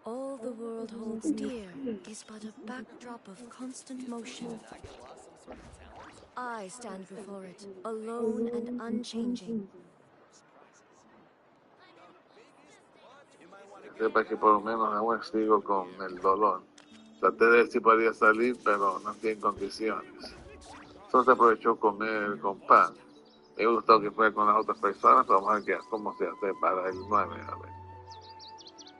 All the world holds dear is but a backdrop of constant motion. I stand before it, alone and unchanging. Sepa que por lo menos aún sigo con el dolor. Traté de ver si podía salir, pero no estoy en condiciones. Solo se aprovechó comer con pan. Me gustó que fue con las otras personas, pero vamos a ver cómo se hace para el 9. A ver.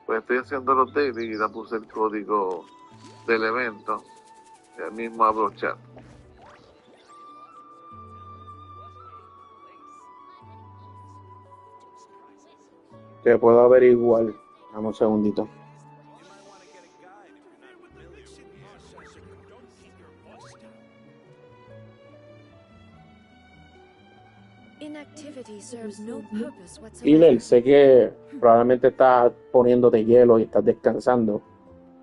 Pues estoy haciendo los daily y ya puse el código del evento. Ya mismo abro chat. Te puedo averiguar. Dame un segundito. Hiller, sé que probablemente estás poniéndote hielo y estás descansando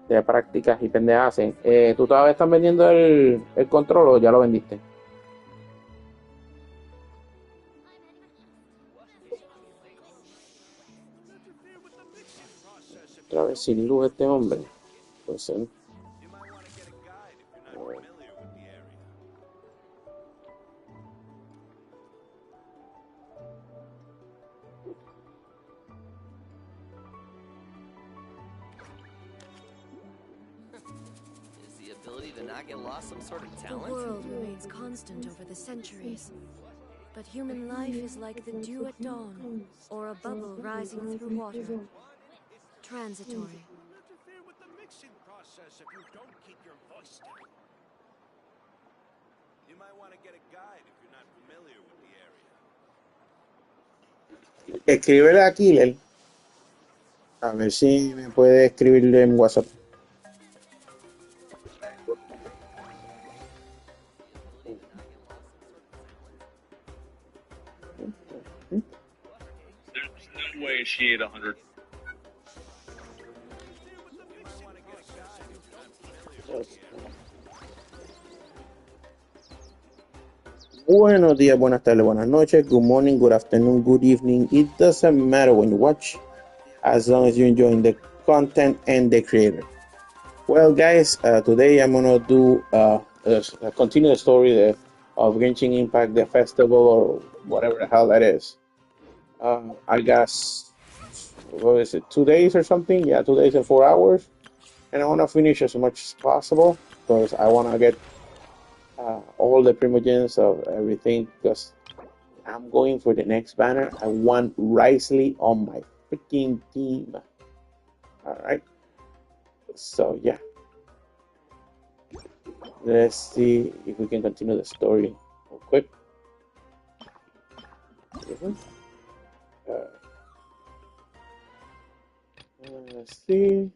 de prácticas y pendejas. ¿Tú todavía estás vendiendo el control o ya lo vendiste? Otra vez sin luz este hombre. Pues sí. The world remains constant over the centuries, but human life is like the dew at dawn, or a bubble rising through water. Transitory. Escríbele a Killer. A ver si me puede escribirle en WhatsApp. There's no way she ate 100. Buenos días, buenas tardes, buenas noches, good morning, good afternoon, good evening. It doesn't matter when you watch, as long as you're enjoying the content and the creator. Well, guys, today I'm gonna do continue the story of Genshin Impact, the festival, or whatever the hell that is. I guess, what is it, 2 days or something? Yeah, 2 days and 4 hours. And I want to finish as much as possible because I want to get all the primogens of everything because I'm going for the next banner. I want Risley on my freaking team. All right. So yeah, let's see if we can continue the story real quick. Let's see.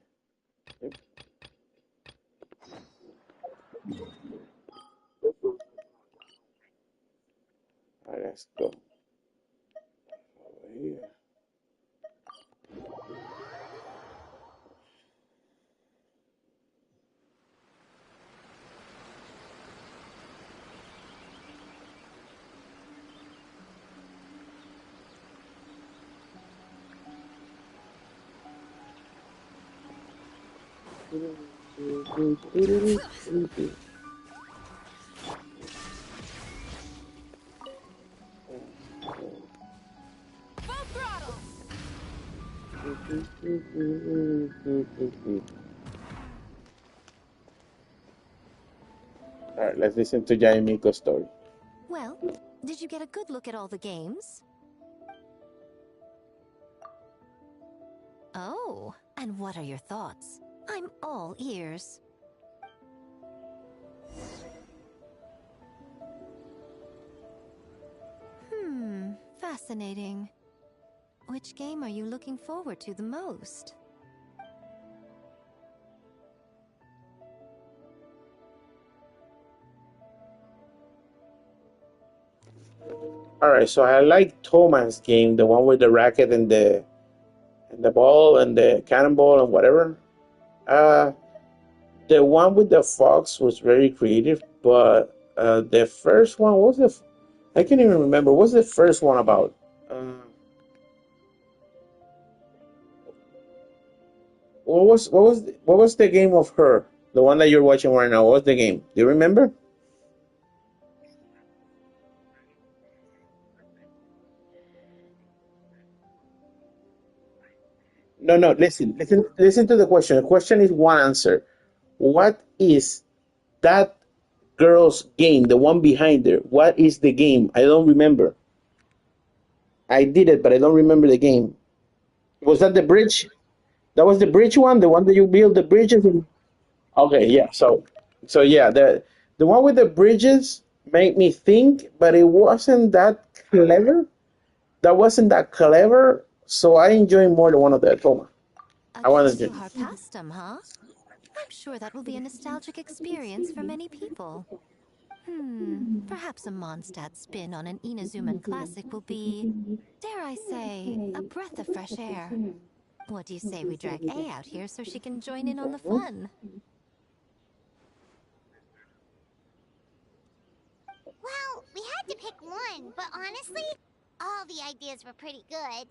All right, let's go over here. All right, let's listen to Jaimiko's story. Well, did you get a good look at all the games? Oh, and what are your thoughts? I'm all ears. Fascinating. Which game are you looking forward to the most? All right, so I like Thomas' game, the one with the racket and the ball and the cannonball and whatever. The one with the fox was very creative, but the first one what was I can't even remember. What's the first one about? What was the game of her? The one that you're watching right now. What was the game? Do you remember? No, no. Listen to the question. The question is one answer. What is that girl's game? The one behind her. What is the game? I don't remember. I did it, but I don't remember the game. Was that the bridge? That was the bridge one, the one that you build the bridges. Okay, yeah. So yeah, the one with the bridges made me think, but it wasn't that clever. That wasn't that clever. So I enjoy more the one of the Toma. A I wanted kiss to to. Harpastum, huh? I'm sure that will be a nostalgic experience for many people. Perhaps a Mondstadt spin on an Inazuman classic will be, dare I say, a breath of fresh air. What do you say we drag A out here so she can join in on the fun? Well, we had to pick one, but honestly, all the ideas were pretty good.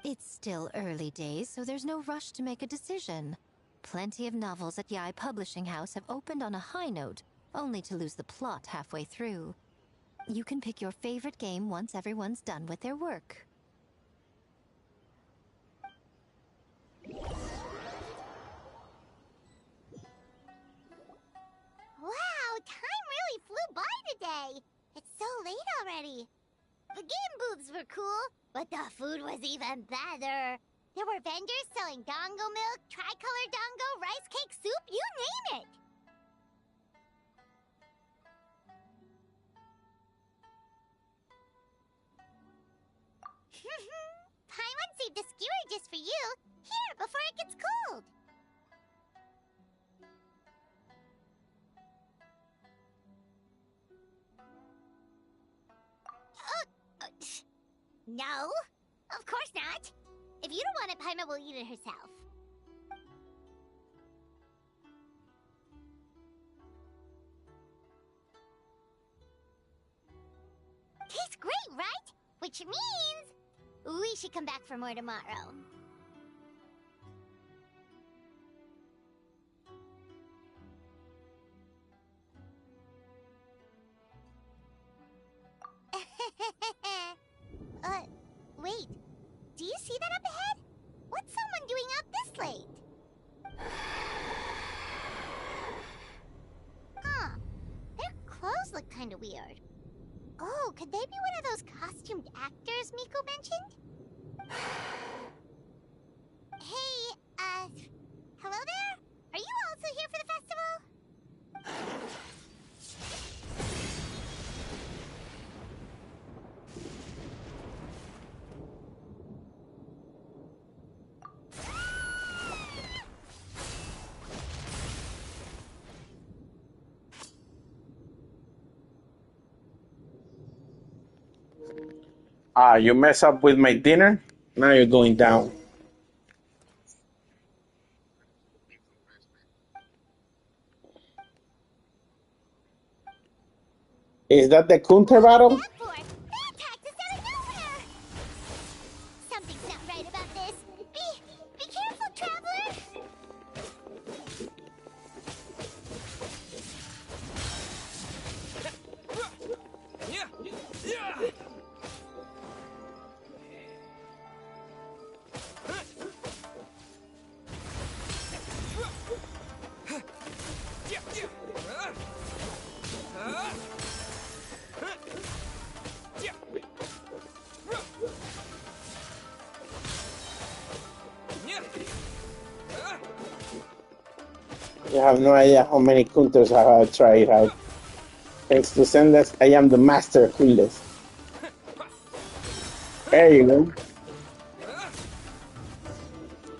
It's still early days, so there's no rush to make a decision. Plenty of novels at Yai Publishing House have opened on a high note, only to lose the plot halfway through. You can pick your favorite game once everyone's done with their work. Wow, time really flew by today. It's so late already. The game booths were cool, but the food was even better. There were vendors selling dongo milk, tricolor dongo, rice cake soup, you name it. Paimon saved a skewer just for you. Here, before it gets cold. No, of course not. If you don't want it, Paimon will eat it herself. Tastes great, right? Which means we should come back for more tomorrow. Wait. Do you see that up ahead? What's someone doing out this late? Huh. Their clothes look kinda weird. Oh, could they be one of those costumed actors Miko mentioned? Hey, hello there? Are you also here for the festival? Ah, you mess up with my dinner. Now you're going down. Is that the counter What was battle? that for? They attacked us out of nowhere! Something's not right about this. Be careful, traveler! You have no idea how many counters I have tried out. Thanks to Sendas, I am the master of clueless. There you go.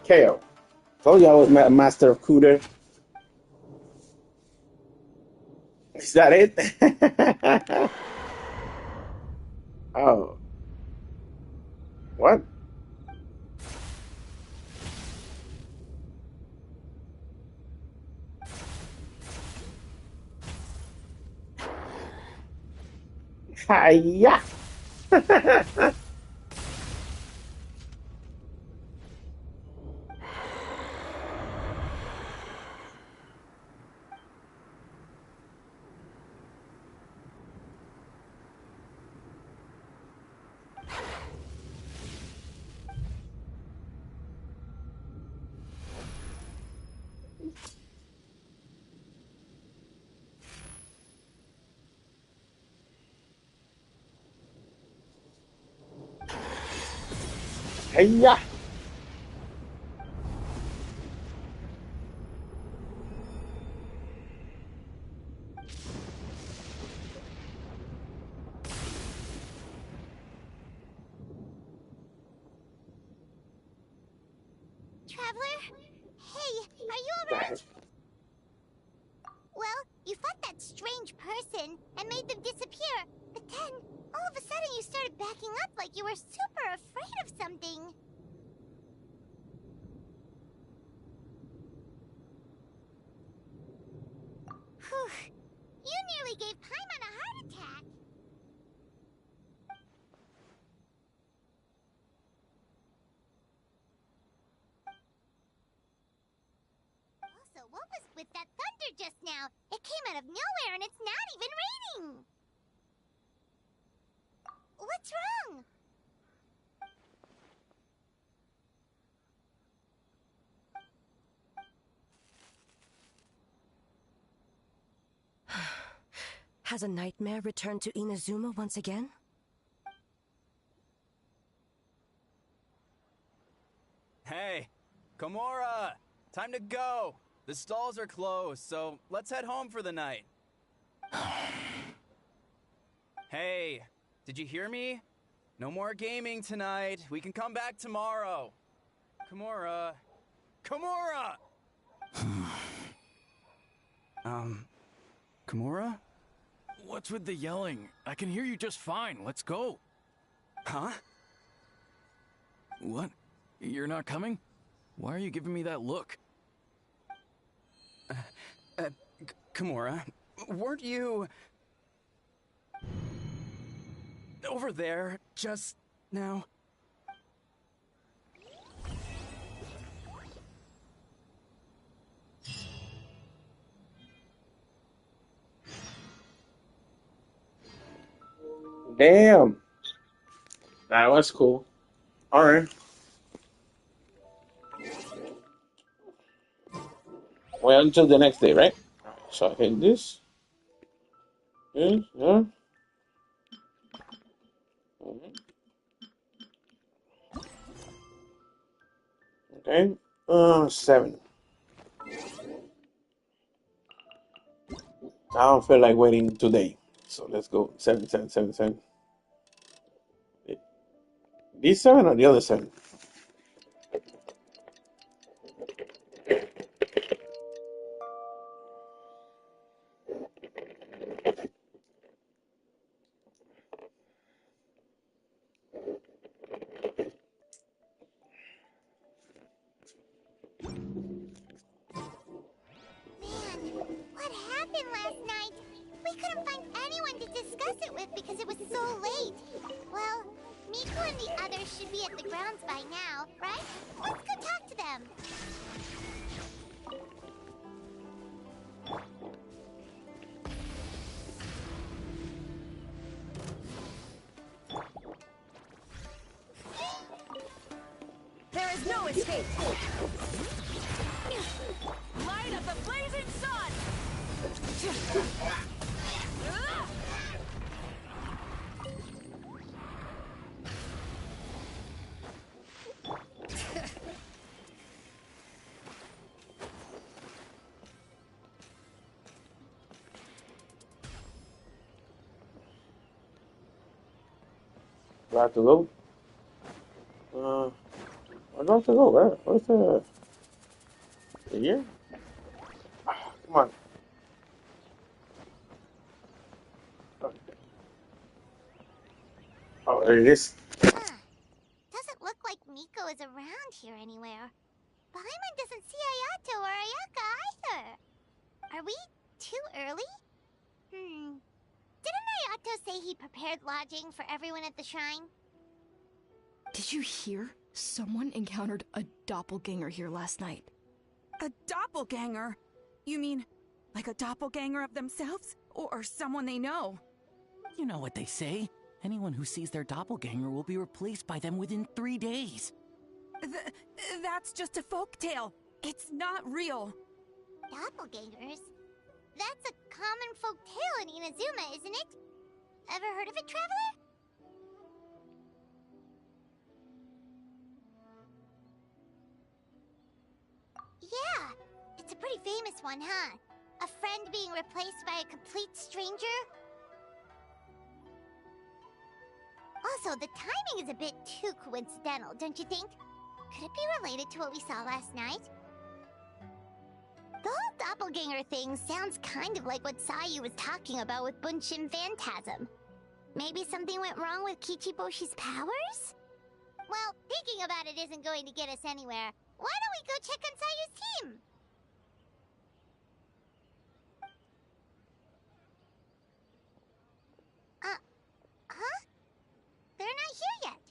KO. Told you I was master of cooter. Is that it? Oh. What? Hiya! Hiya! Traveler? Hey, are you alright? Well, you fought that strange person and made them disappear, but then, all of a sudden you started backing up like you were super afraid of something. Whew. You nearly gave Paimon a heart attack. Also, what was with that thunder just now? It came out of nowhere and it's not even raining! What's wrong? Has a nightmare returned to Inazuma once again? Hey, Komura! Time to go! The stalls are closed, so let's head home for the night. Hey, did you hear me? No more gaming tonight. We can come back tomorrow. Komura. Komura! Komura? What's with the yelling? I can hear you just fine. Let's go. Huh? What? You're not coming? Why are you giving me that look? Komura, weren't you over there just now? Damn. That was cool. Alright. Well, until the next day, right? So I hit this. Yeah. Okay. 7. I don't feel like waiting today. So let's go. 7, 7, 7, 7. This 7 or the other 7? Man, what happened last night? We couldn't find anyone to discuss it with because it was so late. Well, Miku and the others should be at the grounds by now, right? Let's go talk to them. There is no escape! Light of the blazing sun! Do I have to go? I don't have to go, right? What's the year? Come on. Oh, there it is. Doesn't look like Miko is around here anywhere. Paimon doesn't see Ayato or Ayaka either. Are we too early? Didn't Ayato say say he prepared lodging for everyone at the shrine? Did you hear? Someone encountered a doppelganger here last night. A doppelganger? You mean, like a doppelganger of themselves? Or someone they know? You know what they say. Anyone who sees their doppelganger will be replaced by them within 3 days. That's just a folktale. It's not real. Doppelgangers? That's a common folk tale in Inazuma, isn't it? Ever heard of it, Traveler? Yeah, it's a pretty famous one, huh? A friend being replaced by a complete stranger? Also, the timing is a bit too coincidental, don't you think? Could it be related to what we saw last night? The whole doppelganger thing sounds kind of like what Sayu was talking about with Bunshin Phantasm. Maybe something went wrong with Kichiboshi's powers? Well, thinking about it isn't going to get us anywhere. Why don't we go check on Sayu's team? Huh? They're not here yet.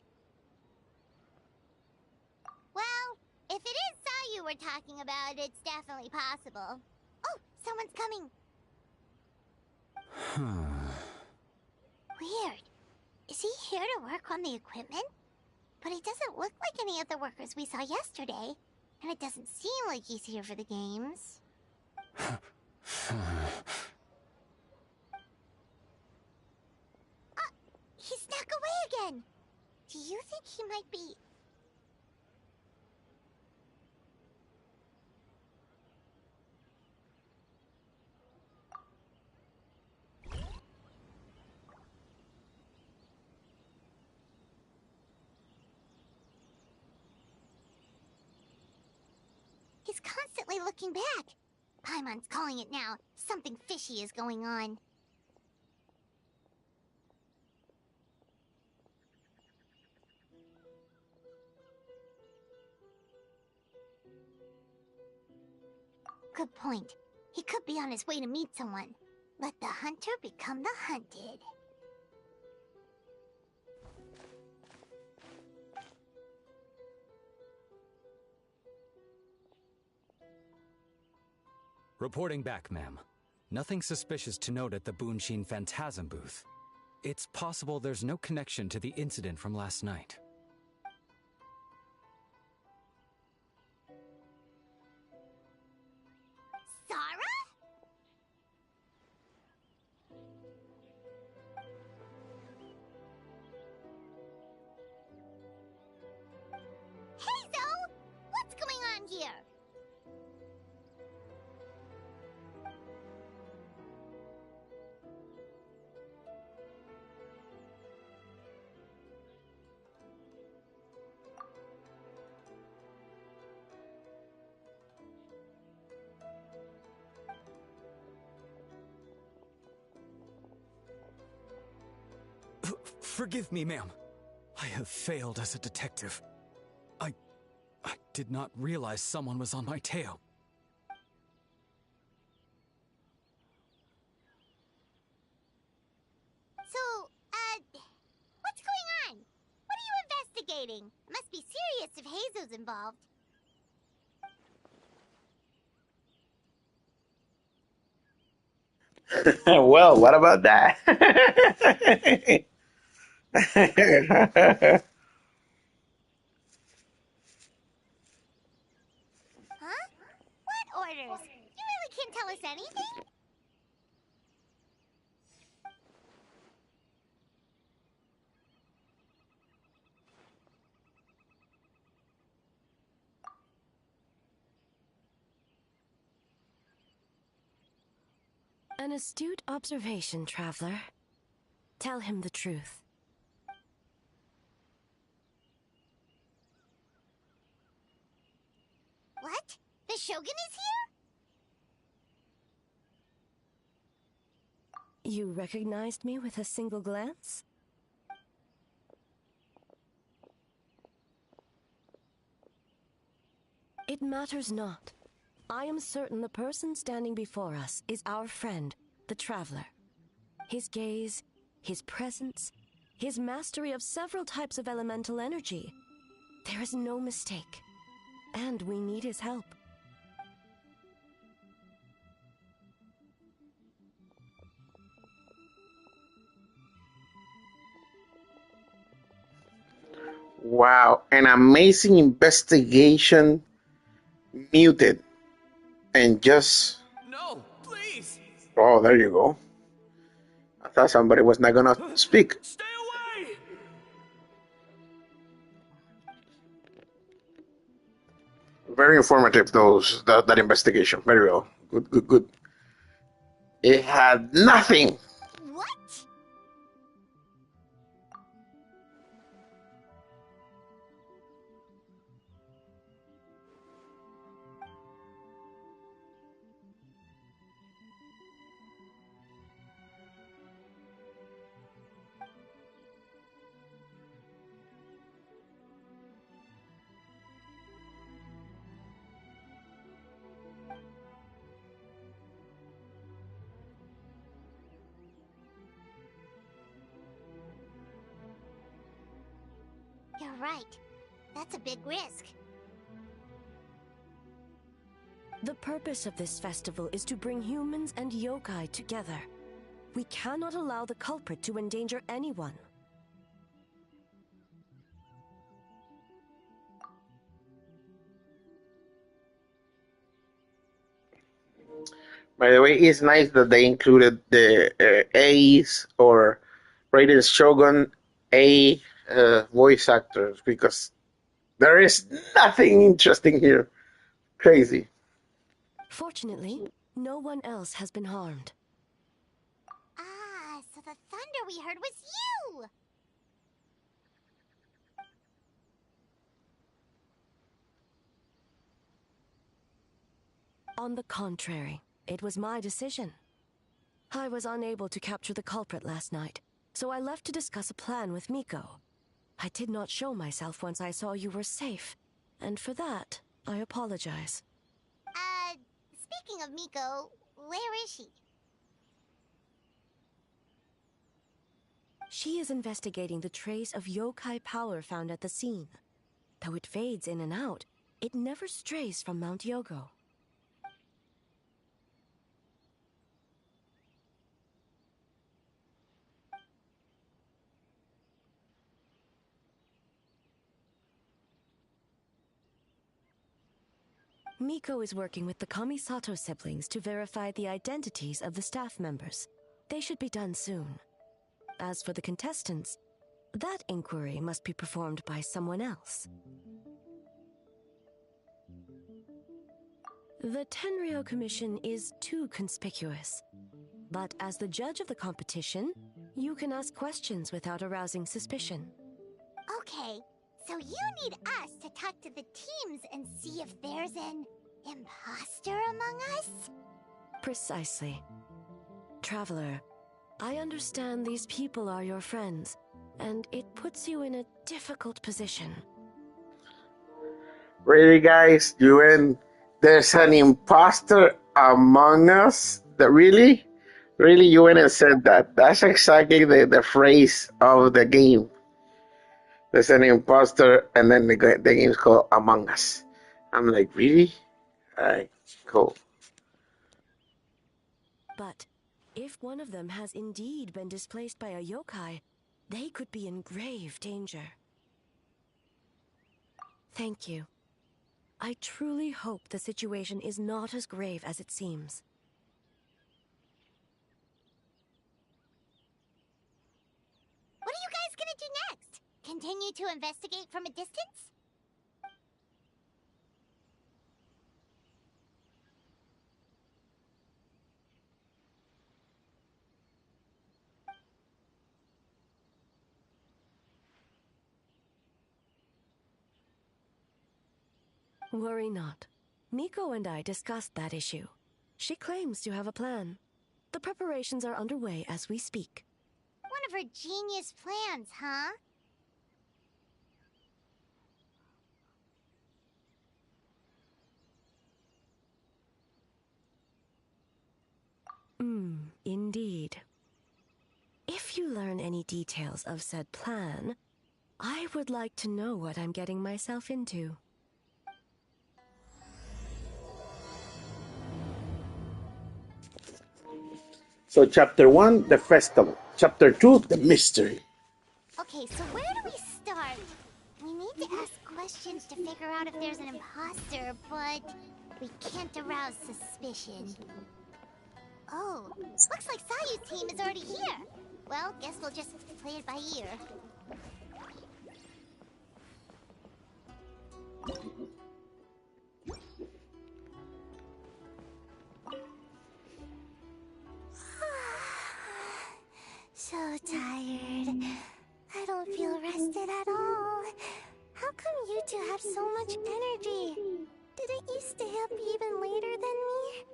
Well, if it is Sayu we're talking about, it's definitely possible. Oh, someone's coming. Weird. Is he here to work on the equipment? But he doesn't look like any of the workers we saw yesterday. And it doesn't seem like he's here for the games. He snuck away again. Do you think he might be... He's constantly looking back. Paimon's calling it now. Something fishy is going on. Good point. He could be on his way to meet someone. Let the hunter become the hunted. Reporting back, ma'am. Nothing suspicious to note at the Bunshin Phantasm booth. It's possible there's no connection to the incident from last night. Here. Forgive me, ma'am. I have failed as a detective. I did not realize someone was on my tail. So, what's going on? What are you investigating? It must be serious if Heizo's involved. Well, what about that? Huh? What orders? You really can't tell us anything? An astute observation, Traveler. Tell him the truth. What? The Shogun is here? You recognized me with a single glance? It matters not. I am certain the person standing before us is our friend, the Traveler. His gaze, his presence, his mastery of several types of elemental energy. There is no mistake. And we need his help. Wow, an amazing investigation muted. And just... No, please! Oh, there you go. I thought somebody was not gonna speak. Stay away! Very informative, that investigation. Very well. Good, good, good. It had nothing. What? You're right. That's a big risk. The purpose of this festival is to bring humans and yokai together. We cannot allow the culprit to endanger anyone. By the way, it's nice that they included the A's or Raiden Shogun A voice actors, because there is nothing interesting here. Crazy. Fortunately, no one else has been harmed. Ah, so the thunder we heard was you! On the contrary, it was my decision. I was unable to capture the culprit last night, so I left to discuss a plan with Miko. I did not show myself once I saw you were safe, and for that, I apologize. Speaking of Miko, where is she? She is investigating the trace of yokai power found at the scene. Though it fades in and out, it never strays from Mount Yogo. Miko is working with the Kamisato siblings to verify the identities of the staff members. They should be done soon. As for the contestants, that inquiry must be performed by someone else. The Tenryo Commission is too conspicuous. But as the judge of the competition, you can ask questions without arousing suspicion. Okay, so you need us to talk to the teams and see if there's an imposter among us? Precisely. Traveler, I understand these people are your friends, and it puts you in a difficult position. Really, guys? There's an imposter among us? Really? Really, you went and said that? That's exactly the phrase of the game. There's an imposter, and then the game's called Among Us. I'm like, really? Alright, cool. But if one of them has indeed been displaced by a yokai, they could be in grave danger. Thank you. I truly hope the situation is not as grave as it seems. What are you guys gonna do next? Continue to investigate from a distance? Worry not. Miko and I discussed that issue. She claims to have a plan. The preparations are underway as we speak. One of her genius plans, huh? Indeed. If If you learn any details of said plan, I would like to know what I'm getting myself into. So chapter 1, the festival. Chapter 2, the mystery. Okay, so where do we start? We need to ask questions to figure out if there's an imposter, but we can't arouse suspicion. Oh, looks like Sayu's team is already here. Well, guess we'll just play it by ear. So tired. I don't feel rested at all. How come you two have so much energy? Didn't you stay up even later than me?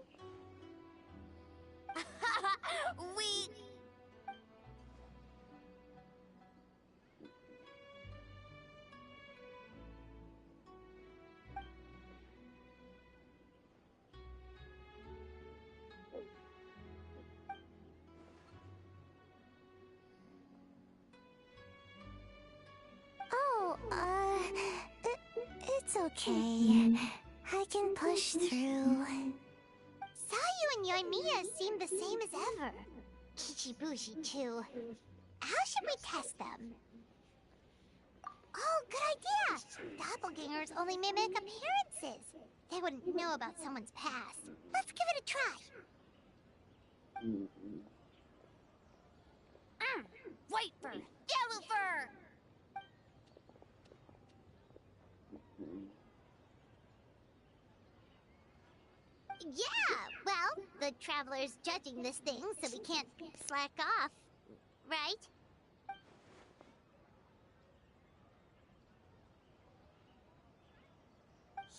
It's okay. I can push through. Sayu and Yoimiya seem the same as ever. Kichibushi too. How should we test them? Oh, good idea! Doppelgangers only mimic appearances. They wouldn't know about someone's past. Let's give it a try. White fur! Yellow fur! Yeah, well, the Traveler's judging this thing, so we can't slack off, right?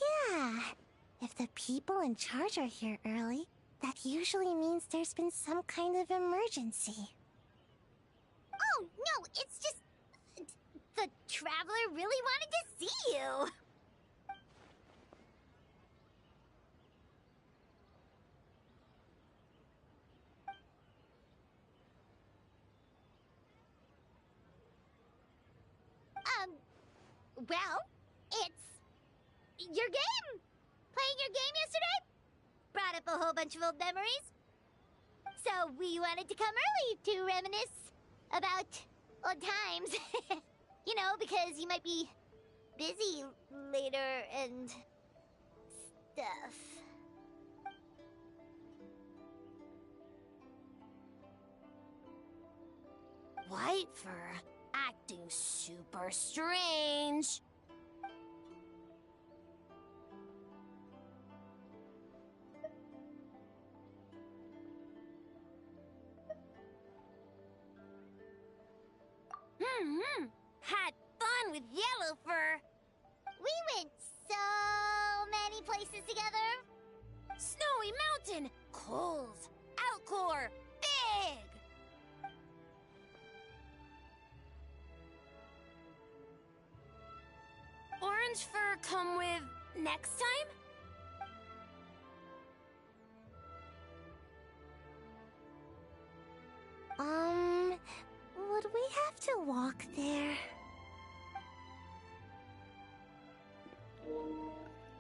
Yeah, if the people in charge are here early, that usually means there's been some kind of emergency. Oh, no, it's just... the Traveler really wanted to see you! Well, it's... your game! Playing your game yesterday? Brought up a whole bunch of old memories. So we wanted to come early to reminisce about old times. You know, because you might be busy later and... stuff. White fur acting super strange. Had fun with yellow fur. We went so many places together. Snowy Mountain, Coles, Outcore, Big. Orange fur come with next time? Would we have to walk there?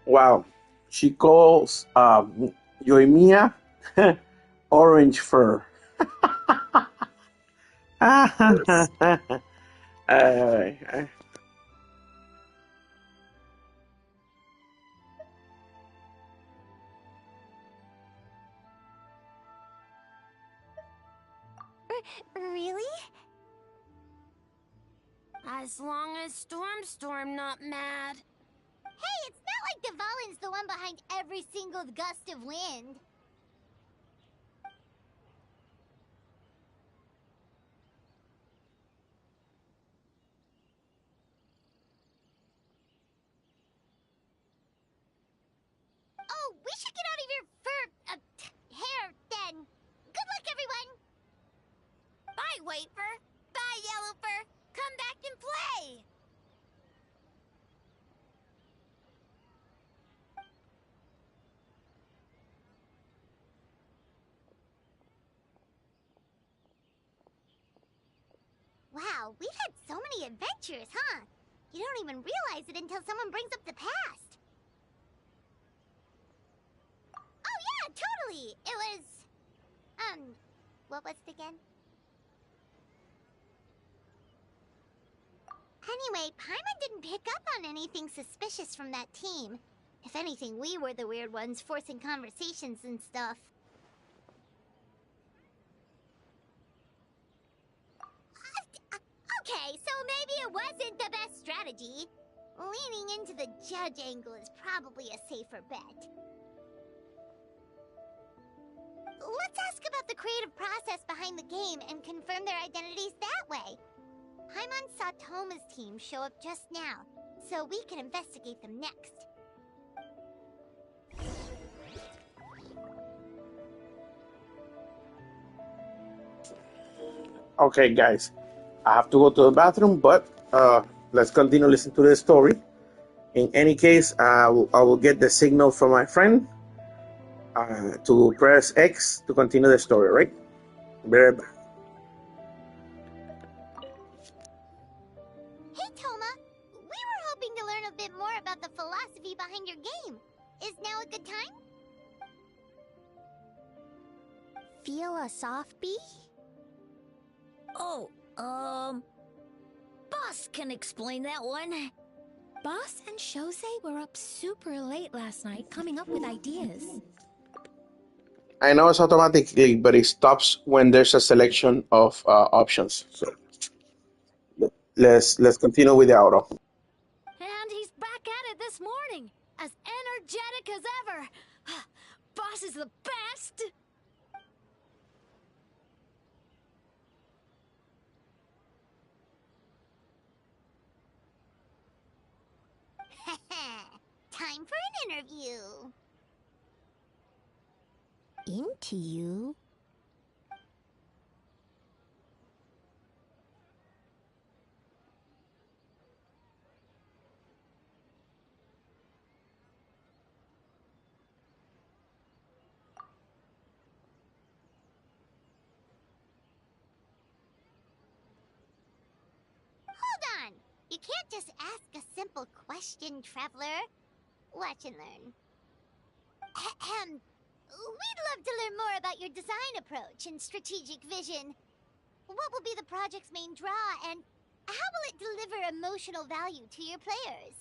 Wow. She calls Yoimiya orange fur. Really? As long as Storm not mad. Hey, it's not like Dvalin's the one behind every single gust of wind. Oh, we should get out of your hair then. Good luck, everyone. Bye, White Fur. Bye, Yellow Fur. Come back and play. Wow, we've had so many adventures, huh? You don't even realize it until someone brings up the past. Oh yeah, totally! It was... what was it again? Anyway, Paimon didn't pick up on anything suspicious from that team. If anything, we were the weird ones forcing conversations and stuff. Okay, so maybe it wasn't the best strategy. Leaning into the judge angle is probably a safer bet. Let's ask about the creative process behind the game and confirm their identities that way. Paimon saw Toma's team show up just now, so we can investigate them next. Okay, guys, I have to go to the bathroom, but let's continue listening to the story. In any case, I will get the signal from my friend to press X to continue the story, right? Be right back. Hey, Toma! We were hoping to learn a bit more about the philosophy behind your game. Is now a good time? Philosophy? Oh, Boss can explain that one. Boss and Shose were up super late last night coming up with ideas. I know it's automatically, but it stops when there's a selection of options. So let's continue with the auto. And he's back at it this morning, as energetic as ever. Boss is the best! Time for an interview. Into you? Hold on! You can't just ask a simple question, Traveler. Watch and learn. Ahem. We'd love to learn more about your design approach and strategic vision. What will be the project's main draw, and how will it deliver emotional value to your players?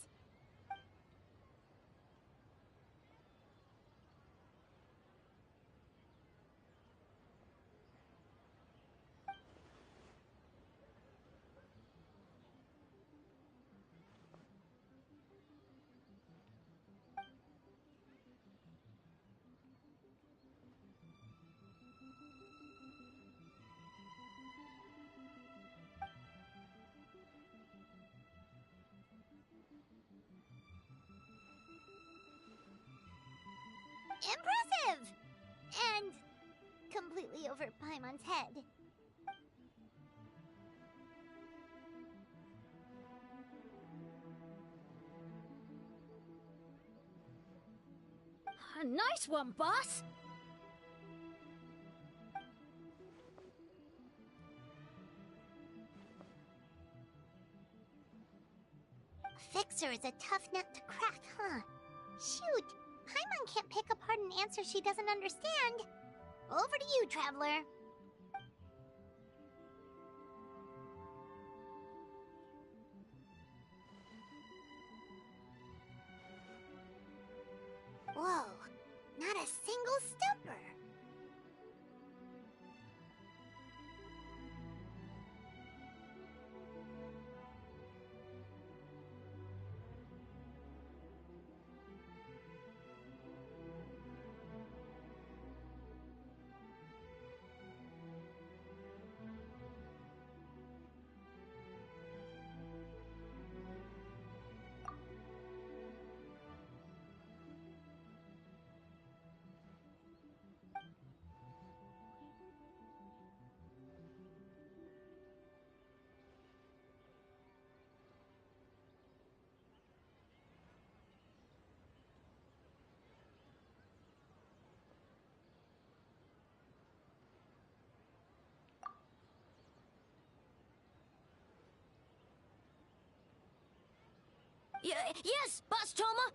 Impressive! And completely over Paimon's head. Nice one, boss! Fixer is a tough nut to crack, huh? Shoot! Paimon can't pick apart an answer she doesn't understand. Over to you, Traveler. Whoa, not a single stumper. Yes, Boss Toma.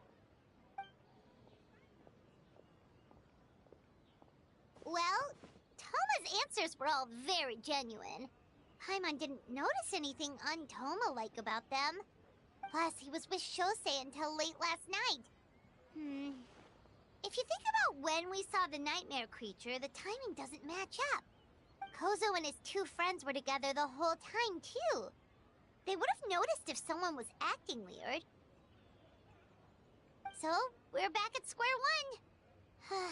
Well, Toma's answers were all very genuine. Paimon didn't notice anything un-Toma-like about them. Plus, he was with Shosei until late last night. If you think about when we saw the nightmare creature, the timing doesn't match up. Kozo and his two friends were together the whole time, too. They would have noticed if someone was acting weird. So, we're back at square one.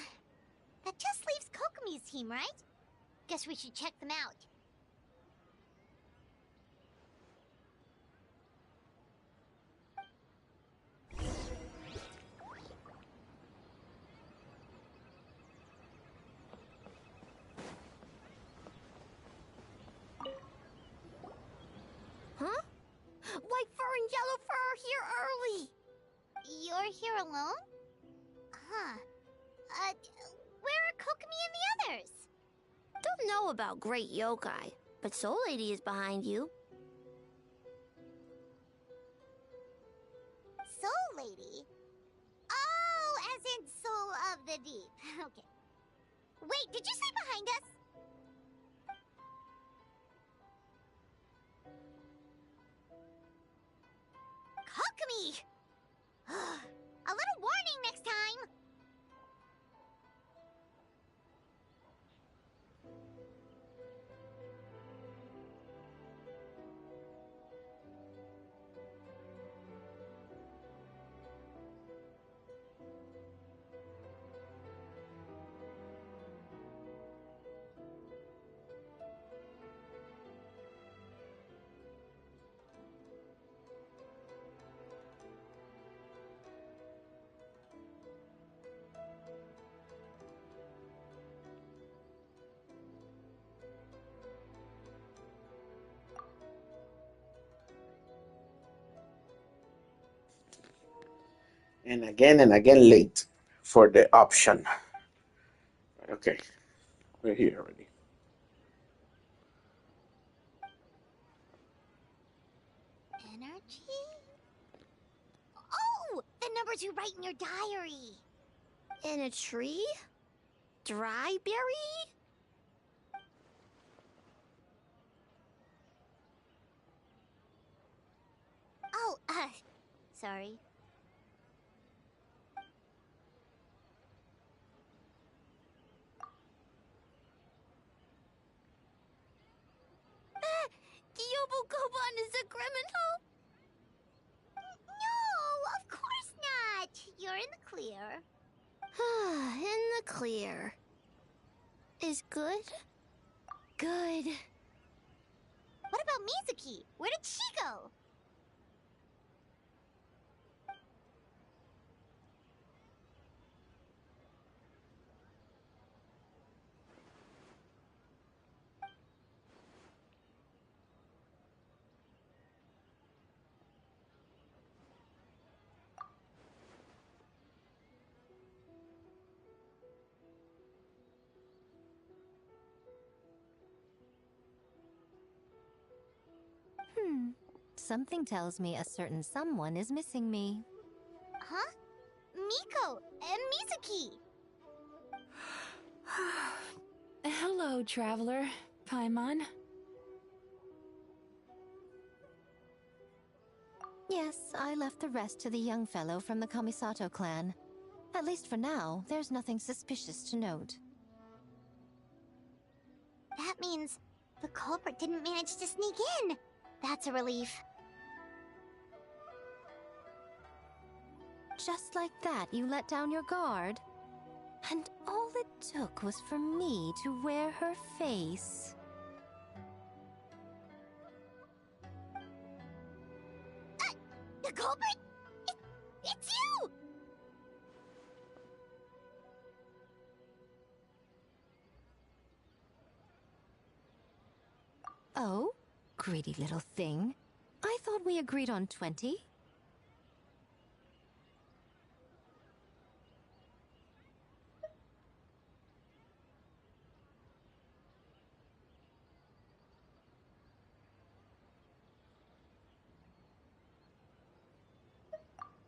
That just leaves Kokomi's team, right? Guess we should check them out. Huh? White fur and yellow fur are here early. You're here alone? Huh. Where are Kokomi and the others? Don't know about Great Yokai, but Soul Lady is behind you. Soul Lady? Oh, as in Soul of the Deep. Okay. Wait, did you say behind us? Kokomi! A little warning next time! And again late for the option. Okay, we're here already. Energy? Oh! The numbers you write in your diary! In a tree? Dry berry? Oh, sorry. Yobo-Koban is a criminal? No, of course not! You're in the clear. In the clear. Is good? Good. What about Mizuki? Where did she go? Something tells me a certain someone is missing me. Huh? Miko and Mizuki! Hello, traveler. Paimon. Yes, I left the rest to the young fellow from the Kamisato clan. At least for now, there's nothing suspicious to note. That means the culprit didn't manage to sneak in. That's a relief. Just like that, you let down your guard? And all it took was for me to wear her face. The culprit? It's you! Oh? Greedy little thing. I thought we agreed on 20.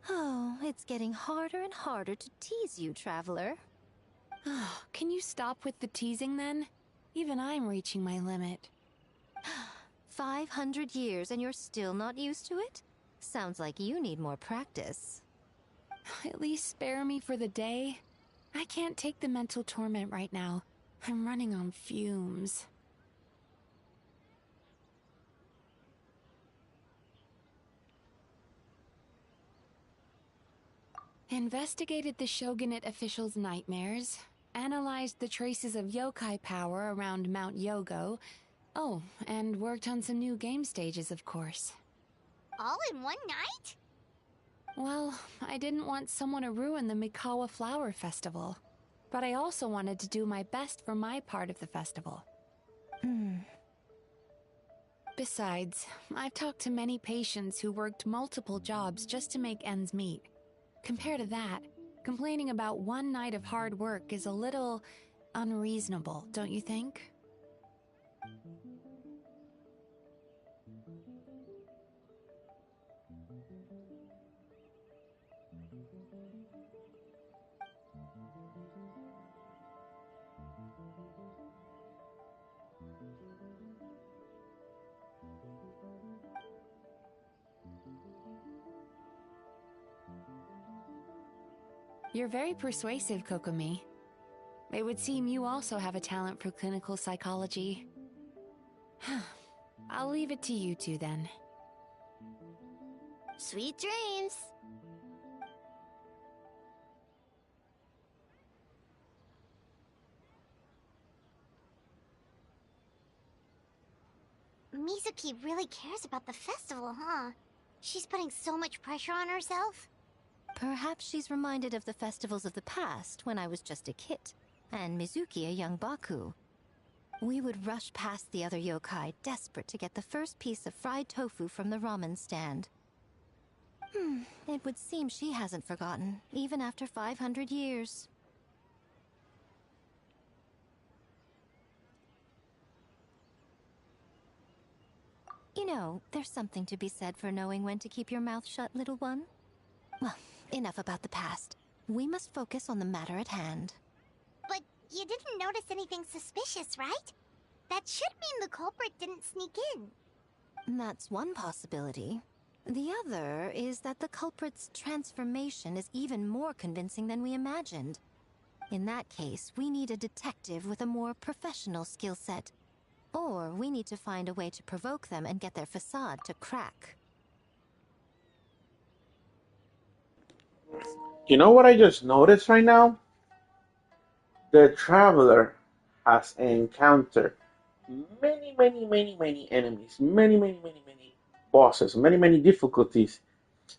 Oh, it's getting harder and harder to tease you, traveler. Can you stop with the teasing then? Even I'm reaching my limit. 500 years and you're still not used to it? Sounds like you need more practice. At least spare me for the day. I can't take the mental torment right now. I'm running on fumes. Investigated the Shogunate officials' nightmares, analyzed the traces of yokai power around Mount Yogo. Oh, and worked on some new game stages, of course. All in one night? Well, I didn't want someone to ruin the Mikawa Flower Festival. But I also wanted to do my best for my part of the festival. Besides, I've talked to many patients who worked multiple jobs just to make ends meet. Compared to that, complaining about one night of hard work is a little unreasonable, don't you think? You're very persuasive, Kokomi. It would seem you also have a talent for clinical psychology. I'll leave it to you two then. Sweet dreams. Mizuki really cares about the festival, huh? She's putting so much pressure on herself. Perhaps she's reminded of the festivals of the past when I was just a kid, and Mizuki a young Baku. We would rush past the other yokai, desperate to get the first piece of fried tofu from the ramen stand. It would seem she hasn't forgotten, even after 500 years. You know, there's something to be said for knowing when to keep your mouth shut, little one. Well, enough about the past. We must focus on the matter at hand. But you didn't notice anything suspicious, right? That should mean the culprit didn't sneak in. That's one possibility. The other is that the culprit's transformation is even more convincing than we imagined. In that case, we need a detective with a more professional skill set. Or we need to find a way to provoke them and get their facade to crack. You know what I just noticed right now? The traveler has encountered many enemies, many bosses, many difficulties,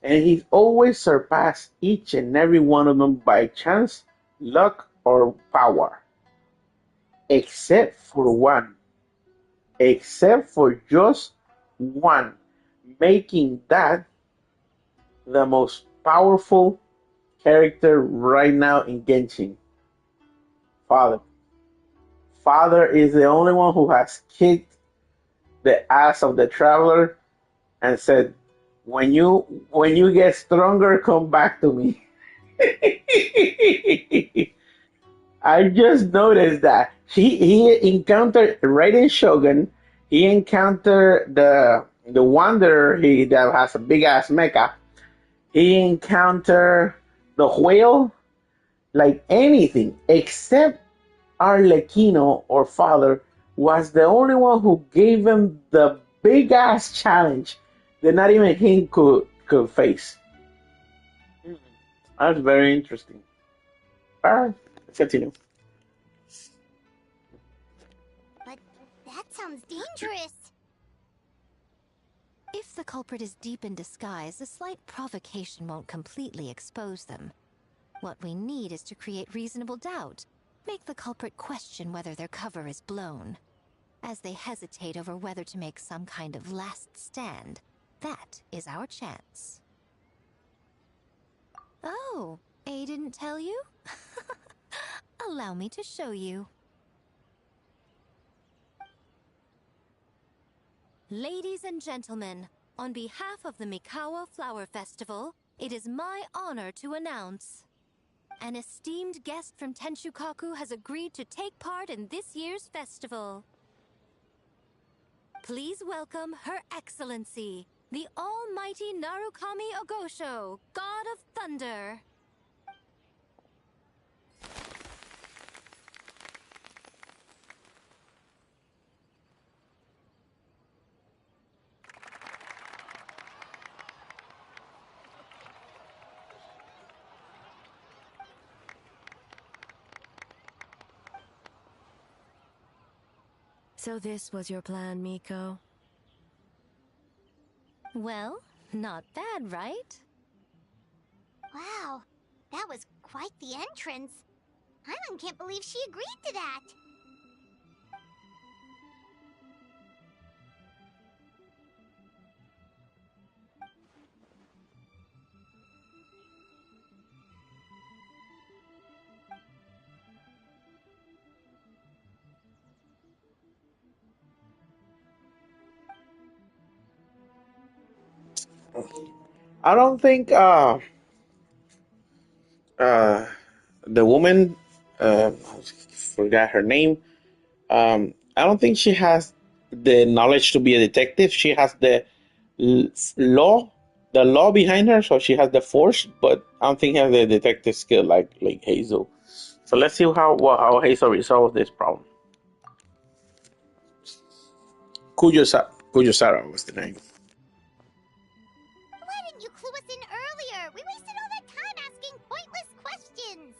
and he's always surpassed each and every one of them by chance, luck, or power, except for one, except for just one, making that the most powerful character right now in Genshin. Father. Father is the only one who has kicked the ass of the traveler and said, when you get stronger, come back to me. I just noticed that he encountered Raiden Shogun. He encountered the Wanderer that has a big ass mecha. He encountered the whale, like anything except Arlecchino or Father was the only one who gave him the big ass challenge that not even him could face. That's very interesting. Alright, let's continue. But that sounds dangerous. If the culprit is deep in disguise, a slight provocation won't completely expose them. What we need is to create reasonable doubt. Make the culprit question whether their cover is blown. As they hesitate over whether to make some kind of last stand, that is our chance. Oh, A didn't tell you? Allow me to show you. Ladies and gentlemen, on behalf of the Mikawa Flower Festival, it is my honor to announce an esteemed guest from Tenshukaku has agreed to take part in this year's festival. Please welcome Her Excellency, the Almighty Narukami Ogosho, God of Thunder. So this was your plan, Miko? Well, not bad, right? Wow, that was quite the entrance. Hyman can't believe she agreed to that. I don't think the woman, I forgot her name. I don't think she has the knowledge to be a detective. She has the law, the law behind her, so she has the force, but I don't think she has the detective skill like Hazel. So let's see how Hazel resolves this problem. Kujosara was the name. Why didn't you clue us in earlier? We wasted all that time asking pointless questions.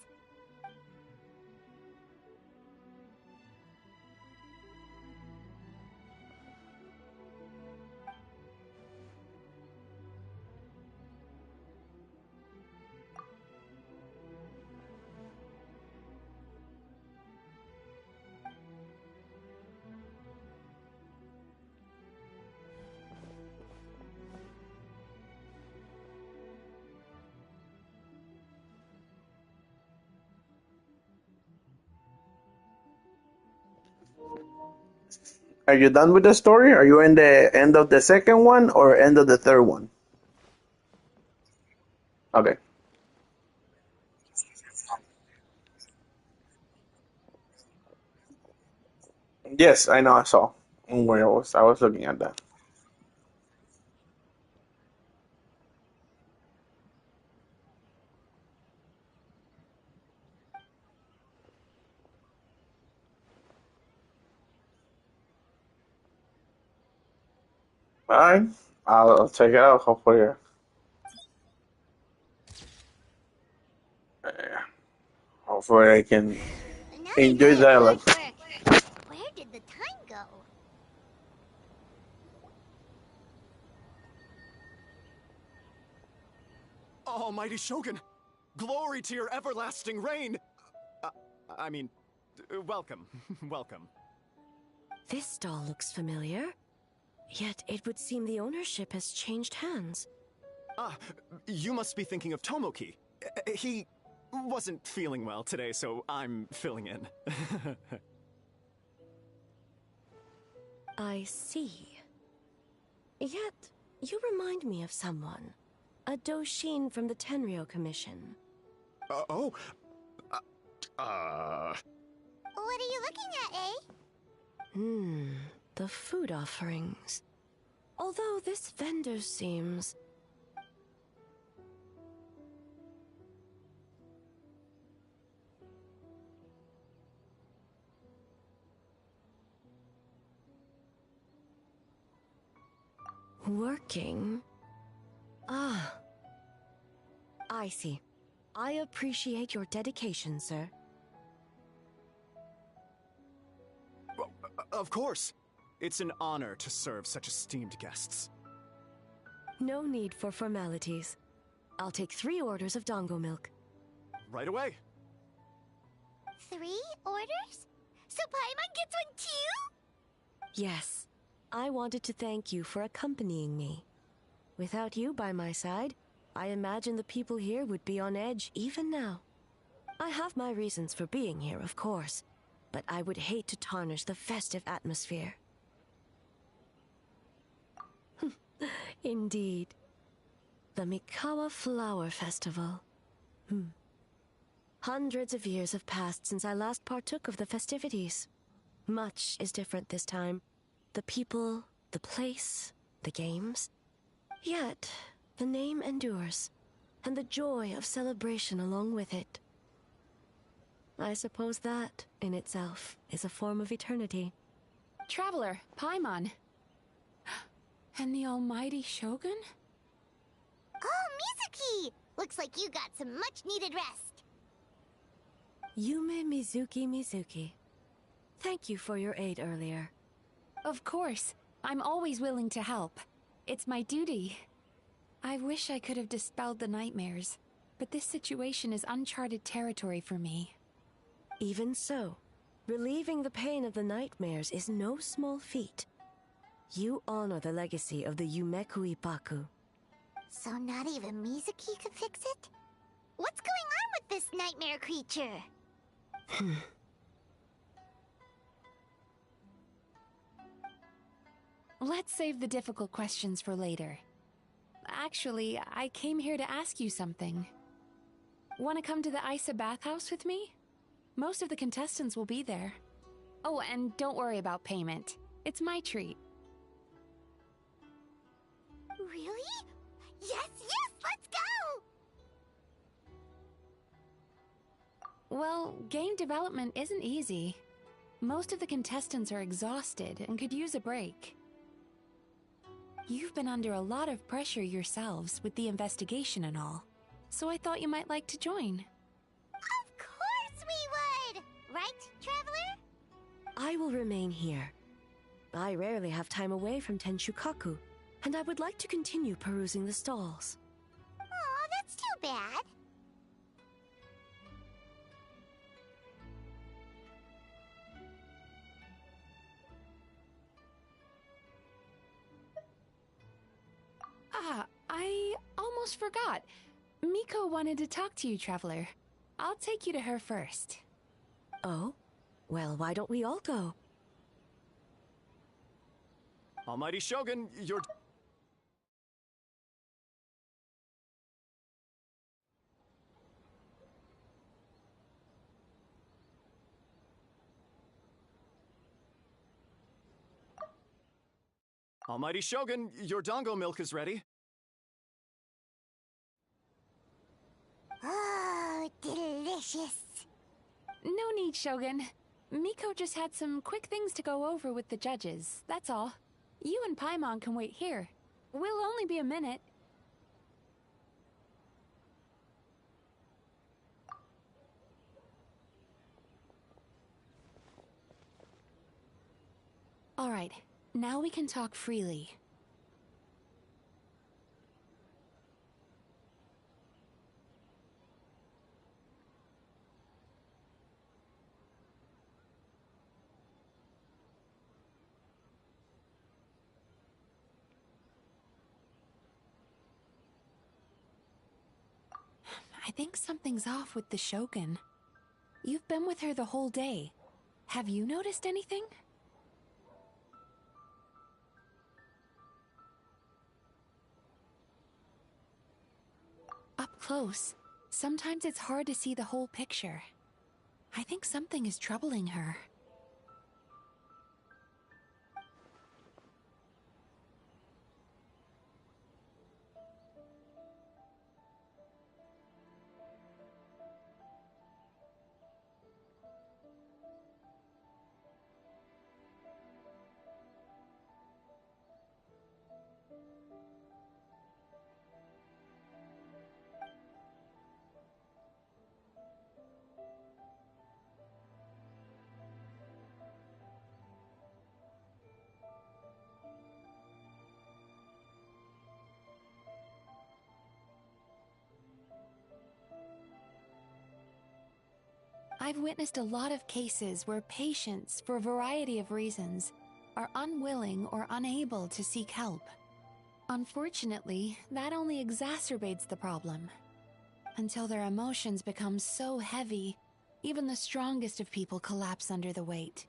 Are you done with the story? Are you in the end of the second one or end of the third one? Okay. Yes, I know. I saw where I was looking at that. All right, I'll check it out. Hopefully, uh, hopefully I can Now you enjoy did dialogue. good work. Where did the time go? Almighty Shogun! Glory to your everlasting reign! I mean, welcome. Welcome. This stall looks familiar. Yet it would seem the ownership has changed hands. Ah, you must be thinking of Tomoki. He wasn't feeling well today, so I'm filling in. I see. Yet, you remind me of someone. A Doshin from the Tenryo Commission. Oh? What are you looking at, eh? The food offerings. Although this vendor seems... working? Ah. I see. I appreciate your dedication, sir. Of course. It's an honor to serve such esteemed guests. No need for formalities. I'll take 3 orders of dongo milk. Right away. 3 orders? So Paimon gets one too? Yes. I wanted to thank you for accompanying me. Without you by my side, I imagine the people here would be on edge even now. I have my reasons for being here, of course, but I would hate to tarnish the festive atmosphere. Indeed. The Mikawa Flower Festival. Hundreds of years have passed since I last partook of the festivities. Much is different this time. The people, the place, the games. Yet, the name endures, and the joy of celebration along with it. I suppose that, in itself, is a form of eternity. Traveler, Paimon. And the almighty Shogun? Oh, Mizuki! Looks like you got some much-needed rest. Yume Mizuki. Thank you for your aid earlier. Of course. I'm always willing to help. It's my duty. I wish I could have dispelled the nightmares, but this situation is uncharted territory for me. Even so, relieving the pain of the nightmares is no small feat. You honor the legacy of the Yumeku Ippaku. So not even Mizuki could fix it? What's going on with this nightmare creature? Let's save the difficult questions for later. Actually, I came here to ask you something. Want to come to the Isa bathhouse with me? Most of the contestants will be there. Oh, and don't worry about payment. It's my treat. Really? Yes, let's go! Well, game development isn't easy. Most of the contestants are exhausted and could use a break. You've been under a lot of pressure yourselves with the investigation and all, so I thought you might like to join. Of course we would! Right, Traveler? I will remain here. I rarely have time away from Tenshukaku, and I would like to continue perusing the stalls. Aw, that's too bad. I almost forgot. Miko wanted to talk to you, Traveler. I'll take you to her first. Oh? Well, why don't we all go? Almighty Shogun, you're... Almighty Shogun, your dango milk is ready. Oh, delicious. No need, Shogun. Miko just had some quick things to go over with the judges, that's all. You and Paimon can wait here. We'll only be a minute. All right, now we can talk freely. I think something's off with the Shogun. You've been with her the whole day. Have you noticed anything? Up close, sometimes it's hard to see the whole picture. I think something is troubling her. I've witnessed a lot of cases where patients, for a variety of reasons, are unwilling or unable to seek help. Unfortunately, that only exacerbates the problem. Until their emotions become so heavy, even the strongest of people collapse under the weight.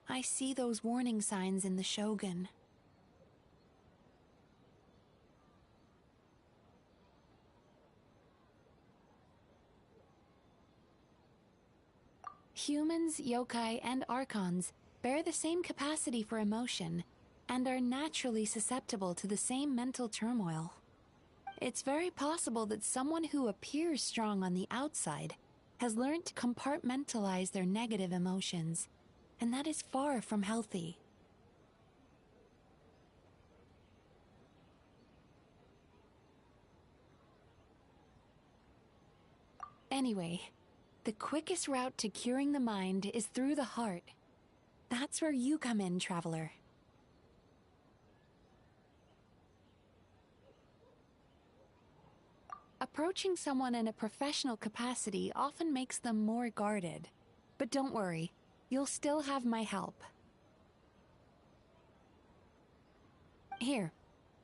I see those warning signs in the Shogun. Humans, yokai, and archons bear the same capacity for emotion and are naturally susceptible to the same mental turmoil. It's very possible that someone who appears strong on the outside has learned to compartmentalize their negative emotions, and that is far from healthy. Anyway, the quickest route to curing the mind is through the heart. That's where you come in, traveler. Approaching someone in a professional capacity often makes them more guarded. But don't worry, you'll still have my help. Here,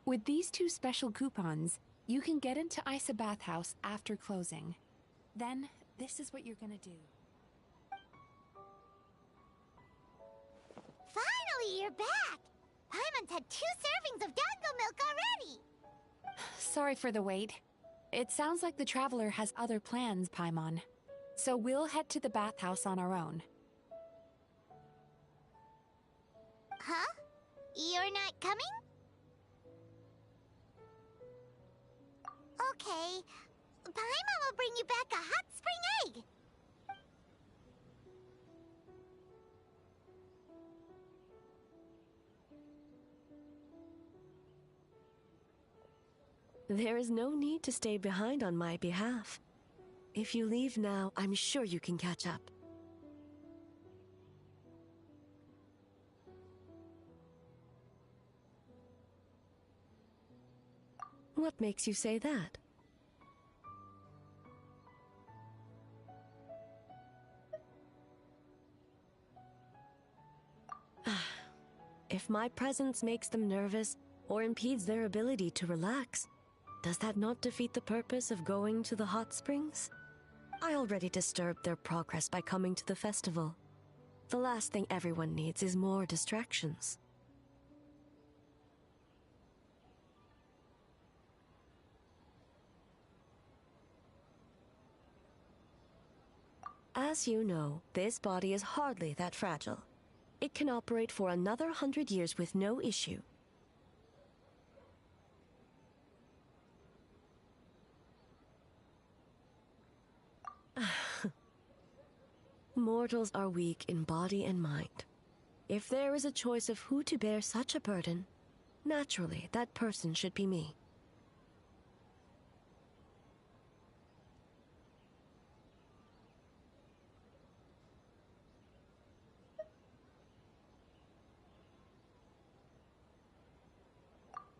with these 2 special coupons, you can get into Isa Bathhouse after closing. Then, this is what you're gonna do. Finally, you're back! Paimon's had 2 servings of dango milk already! Sorry for the wait. It sounds like the traveler has other plans, Paimon. So we'll head to the bathhouse on our own. Huh? You're not coming? Okay. Paimon will bring you back a hot spring egg! There is no need to stay behind on my behalf. If you leave now, I'm sure you can catch up. What makes you say that? If my presence makes them nervous or impedes their ability to relax, does that not defeat the purpose of going to the hot springs? I already disturbed their progress by coming to the festival. The last thing everyone needs is more distractions. As you know, this body is hardly that fragile. It can operate for another 100 years with no issue. Mortals are weak in body and mind. If there is a choice of who to bear such a burden, naturally that person should be me.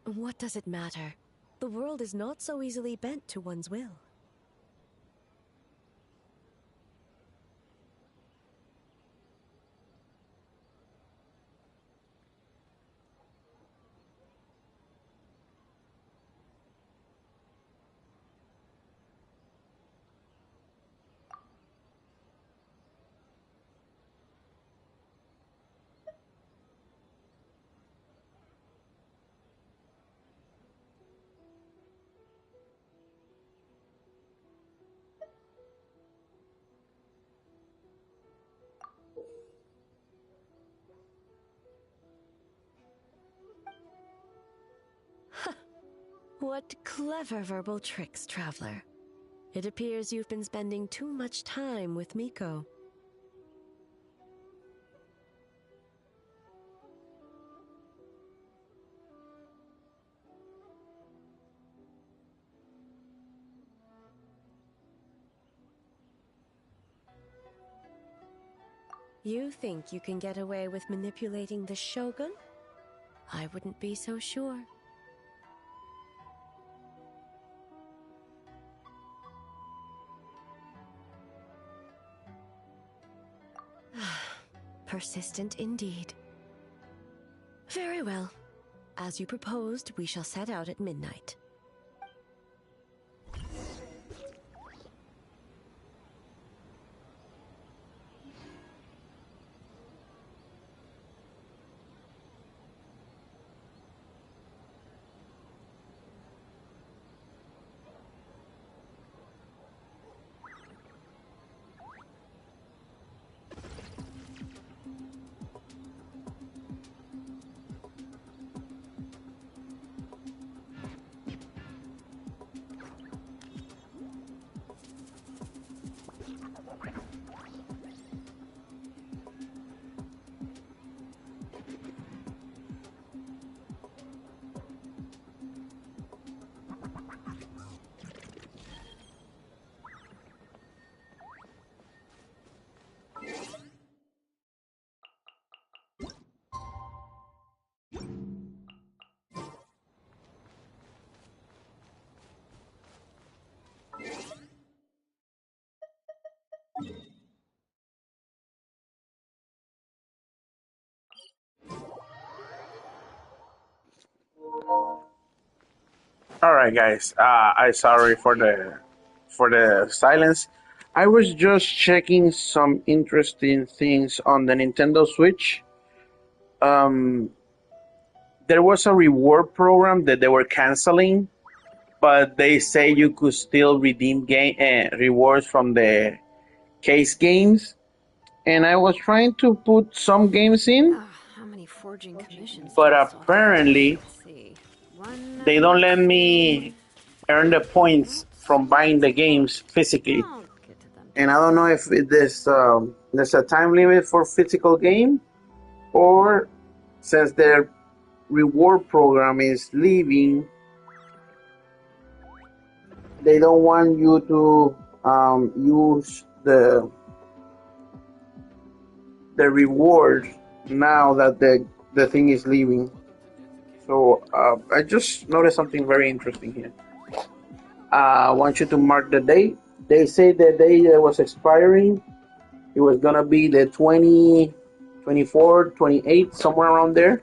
What does it matter? The world is not so easily bent to one's will. What clever verbal tricks, traveler. It appears you've been spending too much time with Miko. You think you can get away with manipulating the Shogun? I wouldn't be so sure. Persistent indeed. Very well. As you proposed, we shall set out at midnight. All right, guys. I sorry for the silence. I was just checking some interesting things on the Nintendo Switch. Um, there was a reward program that they were canceling, but they say you could still redeem game rewards from the case games. And I was trying to put some games in, How many forging commissions do but I still have to do? apparently Let's see. One, they don't let two. me earn the points from buying the games physically. I'll get to them. And I don't know if there's a time limit for physical game, or since their reward program is leaving, they don't want you to use the reward now that the thing is leaving. So I just noticed something very interesting here. I want you to mark the date. They say the day that was expiring, it was gonna be the 20, 24, 28, somewhere around there.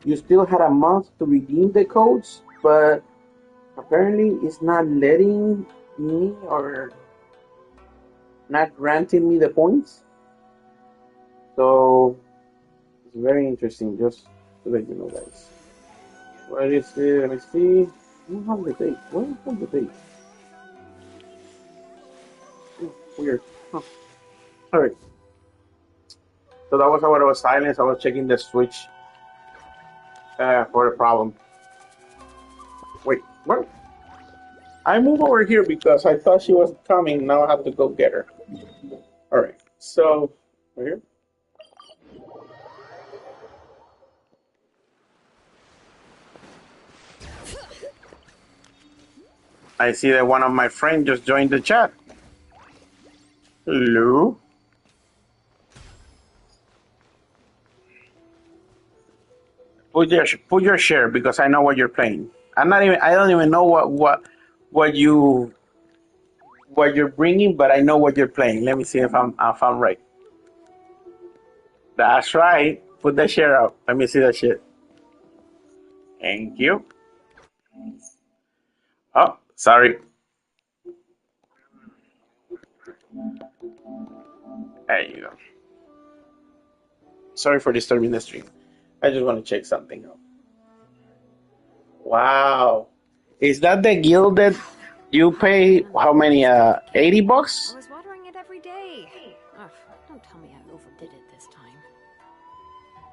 You still had a month to redeem the codes, but apparently it's not letting me or not granting me the points. So it's very interesting, just to let you know, guys. Where is it? Let me see. I don't have the date. Where is the date? Oh, weird. Huh. Alright. So that was what I was silent. I was checking the switch for the problem. Wait, what? I moved over here because I thought she was coming. Now I have to go get her. Alright. So, right here. I see that one of my friends just joined the chat. Hello. Put your share because I know what you're playing. I don't even know what you're bringing, but I know what you're playing. Let me see if I'm right. That's right. Put the share out. Let me see that shit. Thank you. Oh, sorry. There you go. Sorry for disturbing the stream. I just want to check something out. Wow. Is that the guild that you pay how many? $80? I was watering it every day. Ugh, don't tell me I overdid it this time.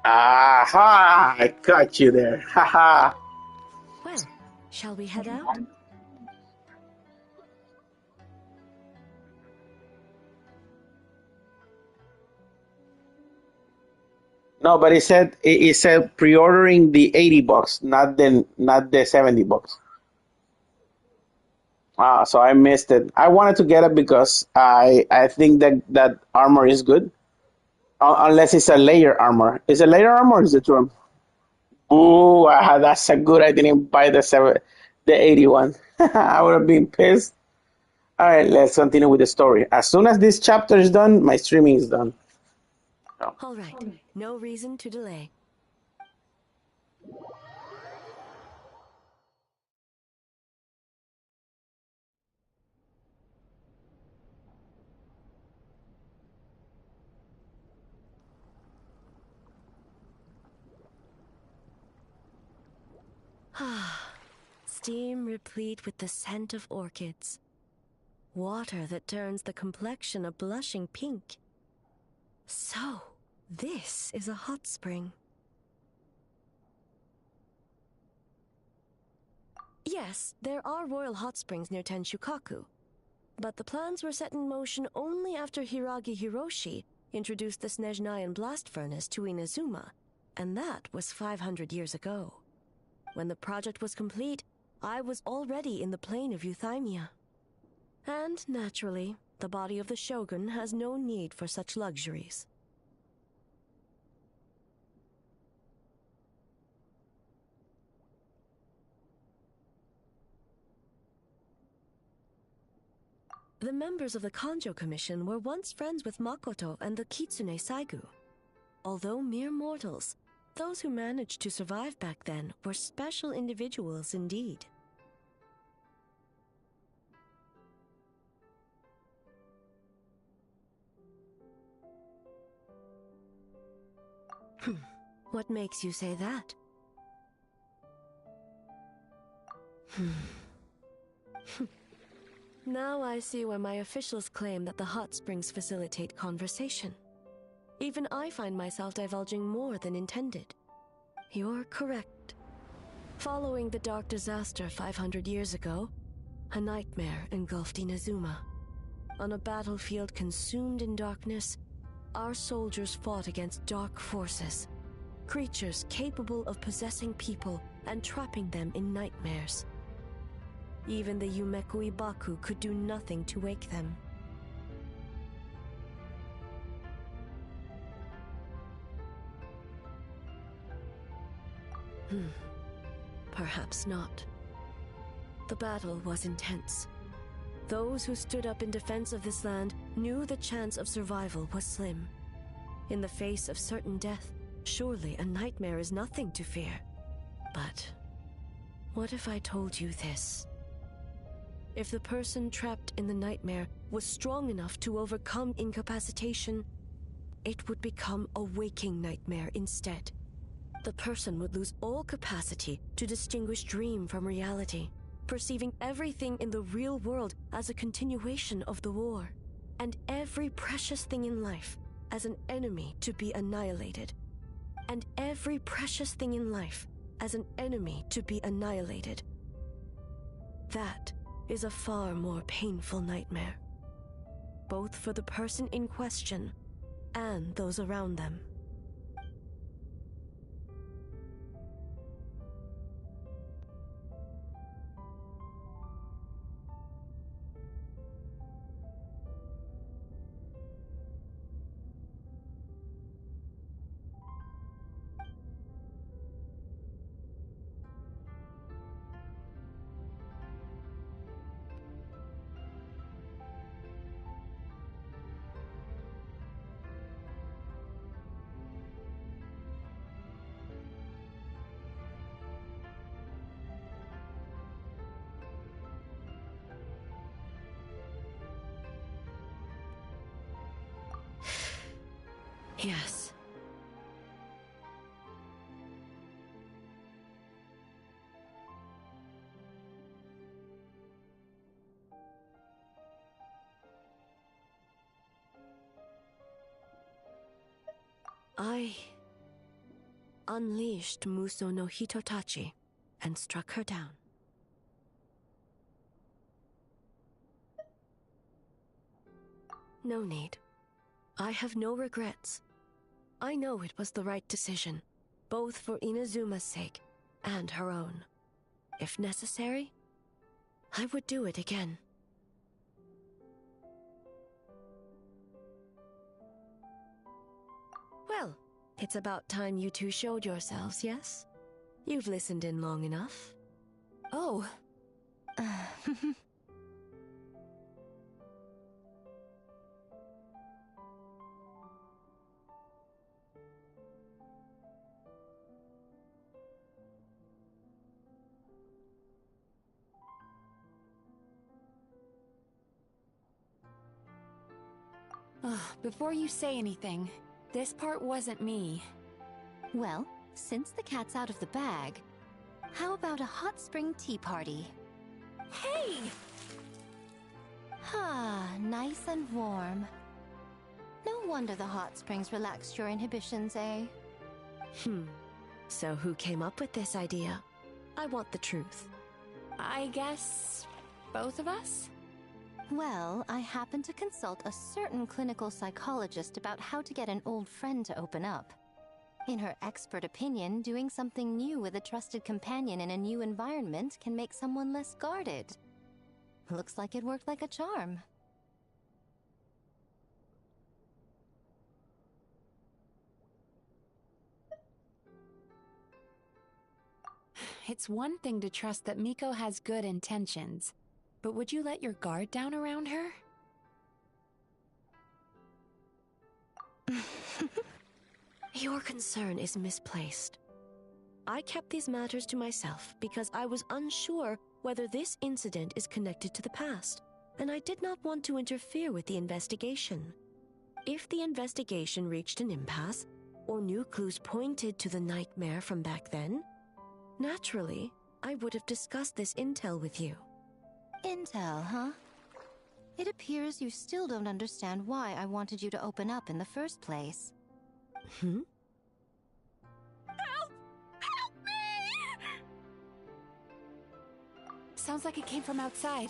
Aha! I got you there. Haha. Well, shall we head out? No, but it said pre-ordering the $80, not the $70. So I missed it. I wanted to get it because I think that armor is good. Unless it's a layer armor. Is it layer armor or is it true? Ooh, that's a good. I didn't buy the 81. I would have been pissed. All right, let's continue with the story. As soon as this chapter is done, my streaming is done. Oh. All right, no reason to delay. Steam replete with the scent of orchids. Water that turns the complexion a blushing pink. So, this is a hot spring. Yes, there are royal hot springs near Tenshukaku, but the plans were set in motion only after Hiragi Hiroshi introduced the Snezhnayan blast furnace to Inazuma, and that was 500 years ago. When the project was complete, I was already in the plain of Euthymia. And, naturally, the body of the shogun has no need for such luxuries. The members of the Kanjo Commission were once friends with Makoto and the Kitsune Saigu. Although mere mortals, those who managed to survive back then were special individuals indeed. What makes you say that? Now I see why my officials claim that the hot springs facilitate conversation. Even I find myself divulging more than intended. You're correct. Following the dark disaster 500 years ago, a nightmare engulfed Inazuma. On a battlefield consumed in darkness, our soldiers fought against dark forces, creatures capable of possessing people and trapping them in nightmares. Even the Yumeku Ibaku could do nothing to wake them. Perhaps not. The battle was intense. Those who stood up in defense of this land knew the chance of survival was slim. In the face of certain death, surely a nightmare is nothing to fear. But what if I told you this? If the person trapped in the nightmare was strong enough to overcome incapacitation, it would become a waking nightmare instead. The person would lose all capacity to distinguish dream from reality, perceiving everything in the real world as a continuation of the war, and every precious thing in life as an enemy to be annihilated. And every precious thing in life as an enemy to be annihilated. That is a far more painful nightmare, both for the person in question and those around them. Yes. I unleashed Muso no Hitotachi and struck her down. No need. I have no regrets. I know it was the right decision, both for Inazuma's sake and her own. If necessary, I would do it again. Well, it's about time you two showed yourselves, yes? You've listened in long enough. Oh. Before you say anything, this part wasn't me. Well, since the cat's out of the bag, how about a hot spring tea party? Hey! Ah, nice and warm. No wonder the hot springs relaxed your inhibitions, eh? So who came up with this idea? I want the truth. I guess both of us? Well, I happened to consult a certain clinical psychologist about how to get an old friend to open up. In her expert opinion, doing something new with a trusted companion in a new environment can make someone less guarded. Looks like it worked like a charm. It's one thing to trust that Miko has good intentions, but would you let your guard down around her? Your concern is misplaced. I kept these matters to myself because I was unsure whether this incident is connected to the past, and I did not want to interfere with the investigation. If the investigation reached an impasse, or new clues pointed to the nightmare from back then, naturally, I would have discussed this intel with you. Intel, huh? It appears you still don't understand why I wanted you to open up in the first place. Hmm? Help! Help me! Sounds like it came from outside.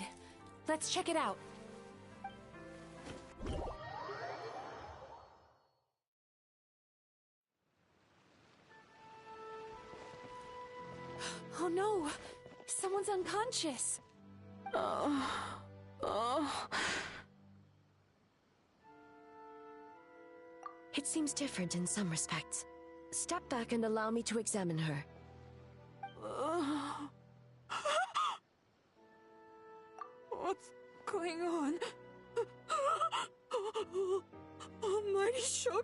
Let's check it out. Oh no! Someone's unconscious! It seems different in some respects. Step back and allow me to examine her. What's going on? Almighty Shogun?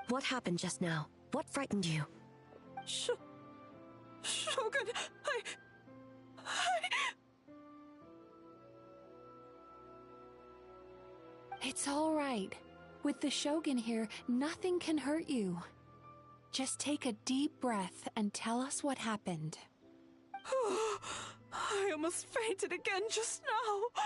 What happened just now? What frightened you? Shogun, It's all right. With the Shogun here, nothing can hurt you. Just take a deep breath and tell us what happened. I almost fainted again just now.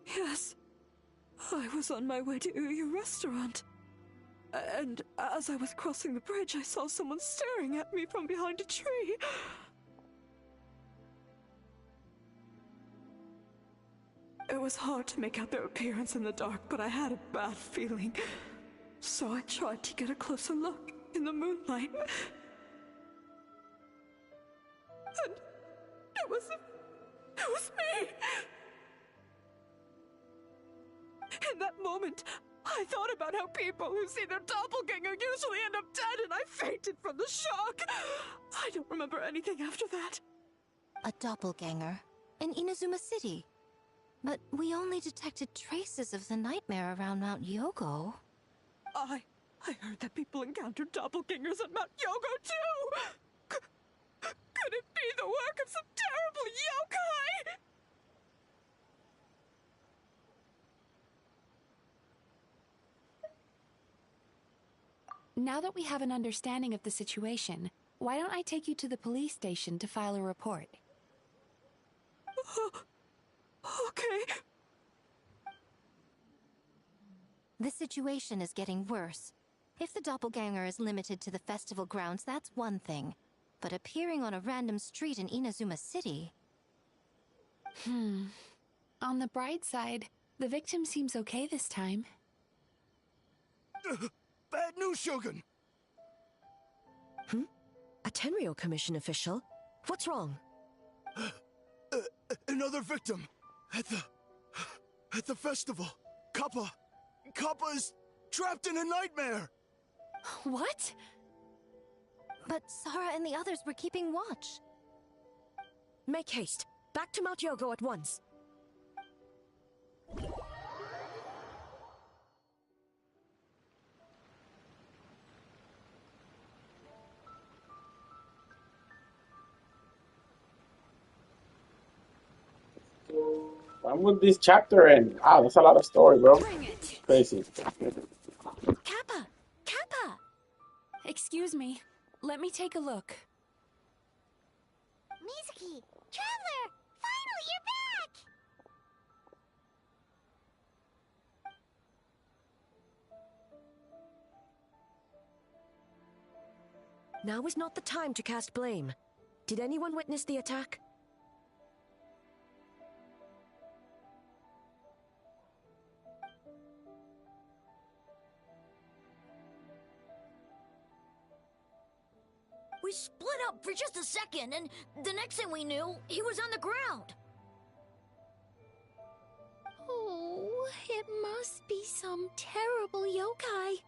Yes, I was on my way to your restaurant. And as I was crossing the bridge, I saw someone staring at me from behind a tree. It was hard to make out their appearance in the dark, but I had a bad feeling. So I tried to get a closer look in the moonlight. And it was me! In that moment, I thought about how people who see their doppelganger usually end up dead, and I fainted from the shock. I don't remember anything after that. A doppelganger? In Inazuma City? But we only detected traces of the nightmare around Mount Yogo. I heard that people encountered doppelgangers at Mount Yogo, too! Could it be the work of some terrible yokai? Now that we have an understanding of the situation, why don't I take you to the police station to file a report? Okay. The situation is getting worse. If the doppelganger is limited to the festival grounds, that's one thing. But appearing on a random street in Inazuma City... On the bright side, the victim seems okay this time. Bad news, Shogun! A Tenryo Commission official? What's wrong? Another victim! At the festival! Kappa is trapped in a nightmare! What? But Sara and the others were keeping watch. Make haste. Back to Mount Yogo at once. I'm with this chapter, and wow, that's a lot of story, bro. Crazy. Kappa! Kappa! Excuse me. Let me take a look. Mizuki! Traveler! Finally, you're back! Now is not the time to cast blame. Did anyone witness the attack? We split up for just a second, and the next thing we knew, he was on the ground. Oh, it must be some terrible yokai.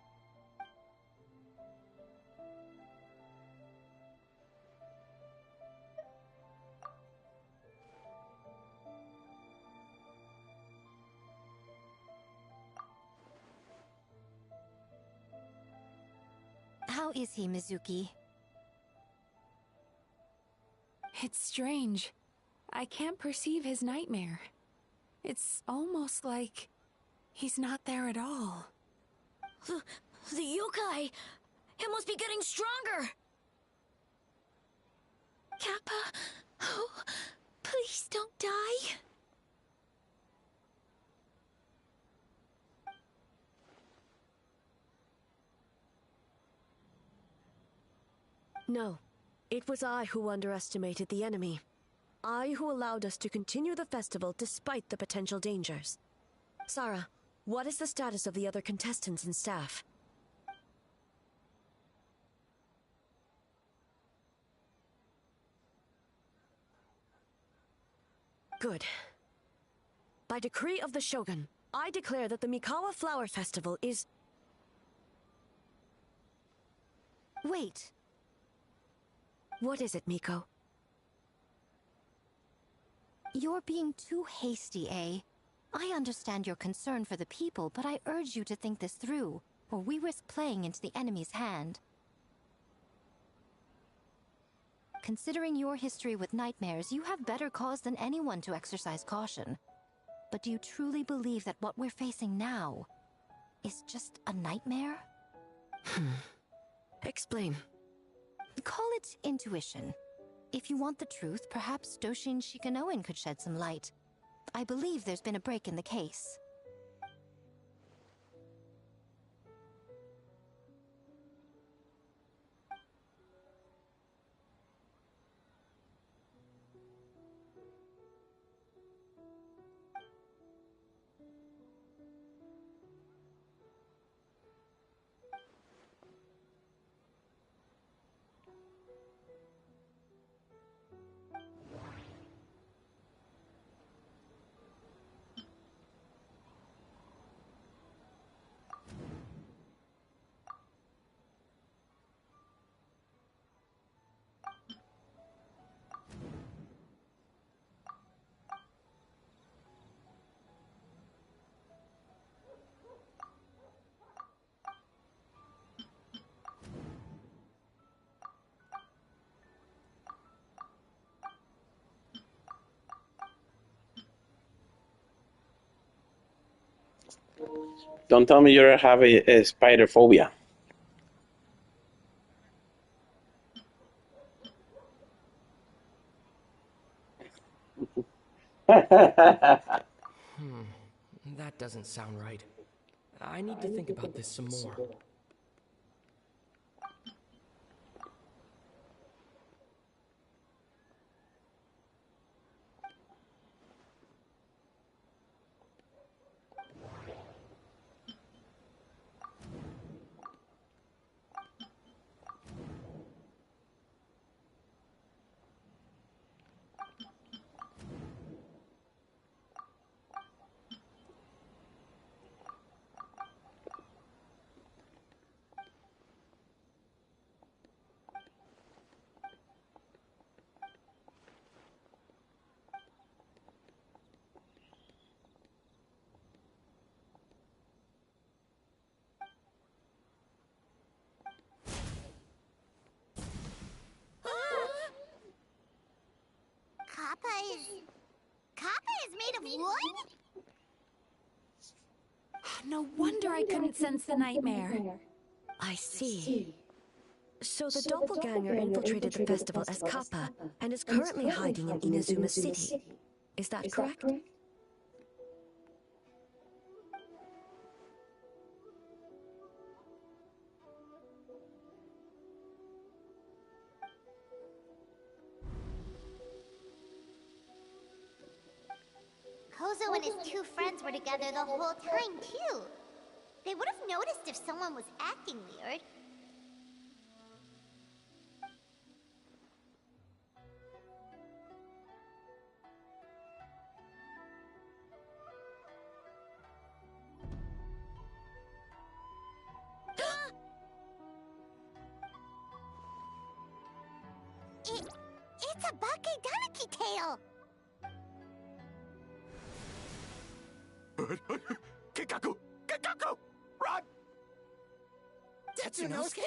How is he, Mizuki? It's strange. I can't perceive his nightmare. It's almost like he's not there at all. The yokai! It must be getting stronger! Kappa, oh, please don't die. No, it was I who underestimated the enemy. I who allowed us to continue the festival despite the potential dangers. Sarah, what is the status of the other contestants and staff? Good. By decree of the Shogun, I declare that the Mikawa Flower Festival is... Wait. What is it, Miko? You're being too hasty, eh? I understand your concern for the people, but I urge you to think this through, or we risk playing into the enemy's hand. Considering your history with nightmares, you have better cause than anyone to exercise caution. But do you truly believe that what we're facing now is just a nightmare? Explain. Call it intuition. If you want the truth, perhaps Doshin Shikanoin could shed some light. I believe there's been a break in the case. Don't tell me you have a spider phobia. That doesn't sound right. I need to think about this some more. Kappa is made of wood? No wonder I couldn't sense the nightmare. I see. So the doppelganger infiltrated the festival as Kappa and is currently hiding in Inazuma City. Is that correct? Kozo and his two friends were together the whole time, too. They would have noticed if someone was acting weird. It's a Bakeganeki tail! Kikaku! Kikaku! Run! Tetsunosuke?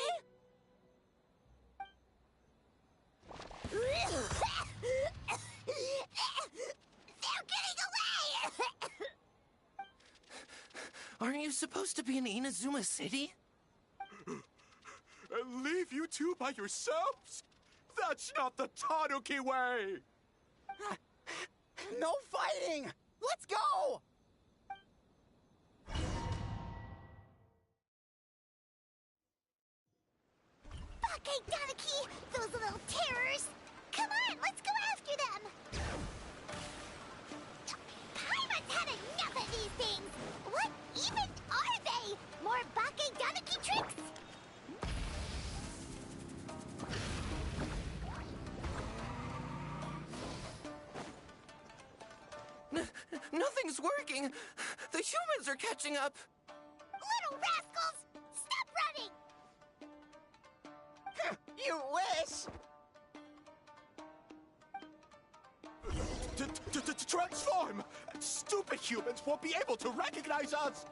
you supposed to be in Inazuma City? And leave you two by yourselves? That's not the Tanuki way! No fighting! Let's go! Okay, Tanuki! Those little terrors! Come on, let's go after them! Pirates had enough of these things! What even are they? More Bake Tanuki tricks? Nothing's working! The humans are catching up! Little rascals! Stop running! You wish! Transform! Stupid humans won't be able to recognize us!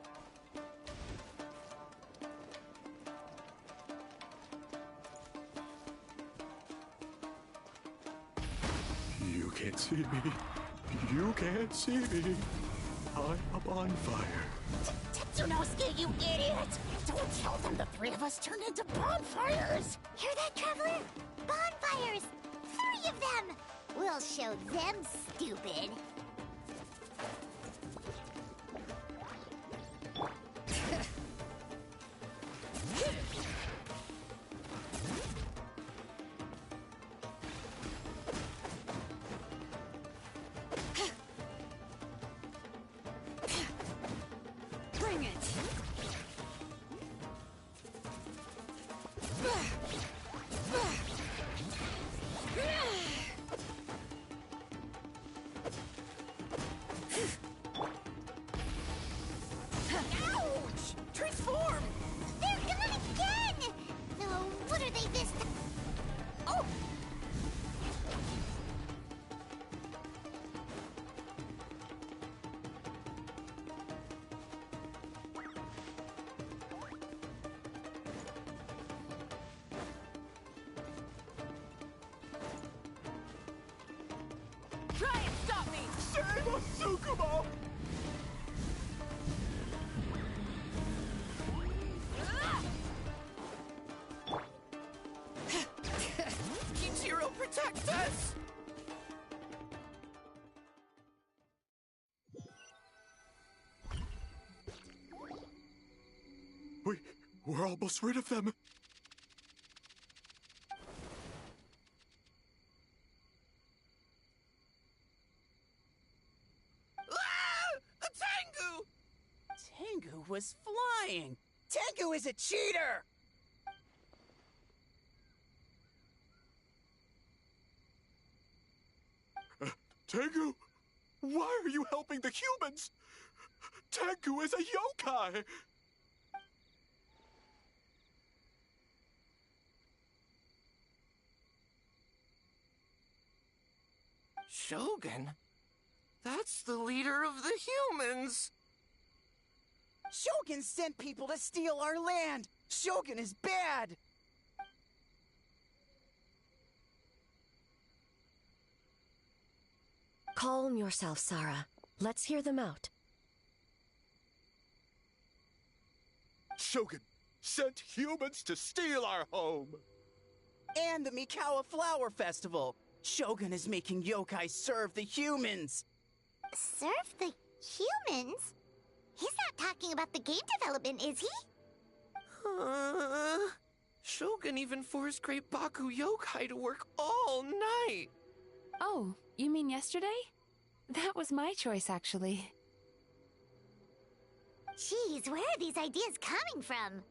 You can't see me. You can't see me. I'm on fire. Tetsunosuke, you idiot! Don't tell them the three of us turned into bonfires! Hear that, Traveler? Bonfires! 3 of them! We'll show them, stupid. Bring it! Ouch! Transform! They're gone again! No, what are they this time? Oh! Try and stop me! Save us, Tsukumo! Kichiro, protect us! We're almost rid of them. Tengu! Tengu was flying! Tengu is a cheater! Tengu, why are you helping the humans? Tengu is a yokai! Shogun? That's the leader of the humans! Shogun sent people to steal our land! Shogun is bad! Calm yourself, Sarah. Let's hear them out. Shogun sent humans to steal our home! And the Mikawa Flower Festival! Shogun is making yokai serve the humans! Serve the humans? He's not talking about the game development, is he? Shogun even forced Great Baku Yokai to work all night! Oh, you mean yesterday? That was my choice, actually. Jeez, where are these ideas coming from?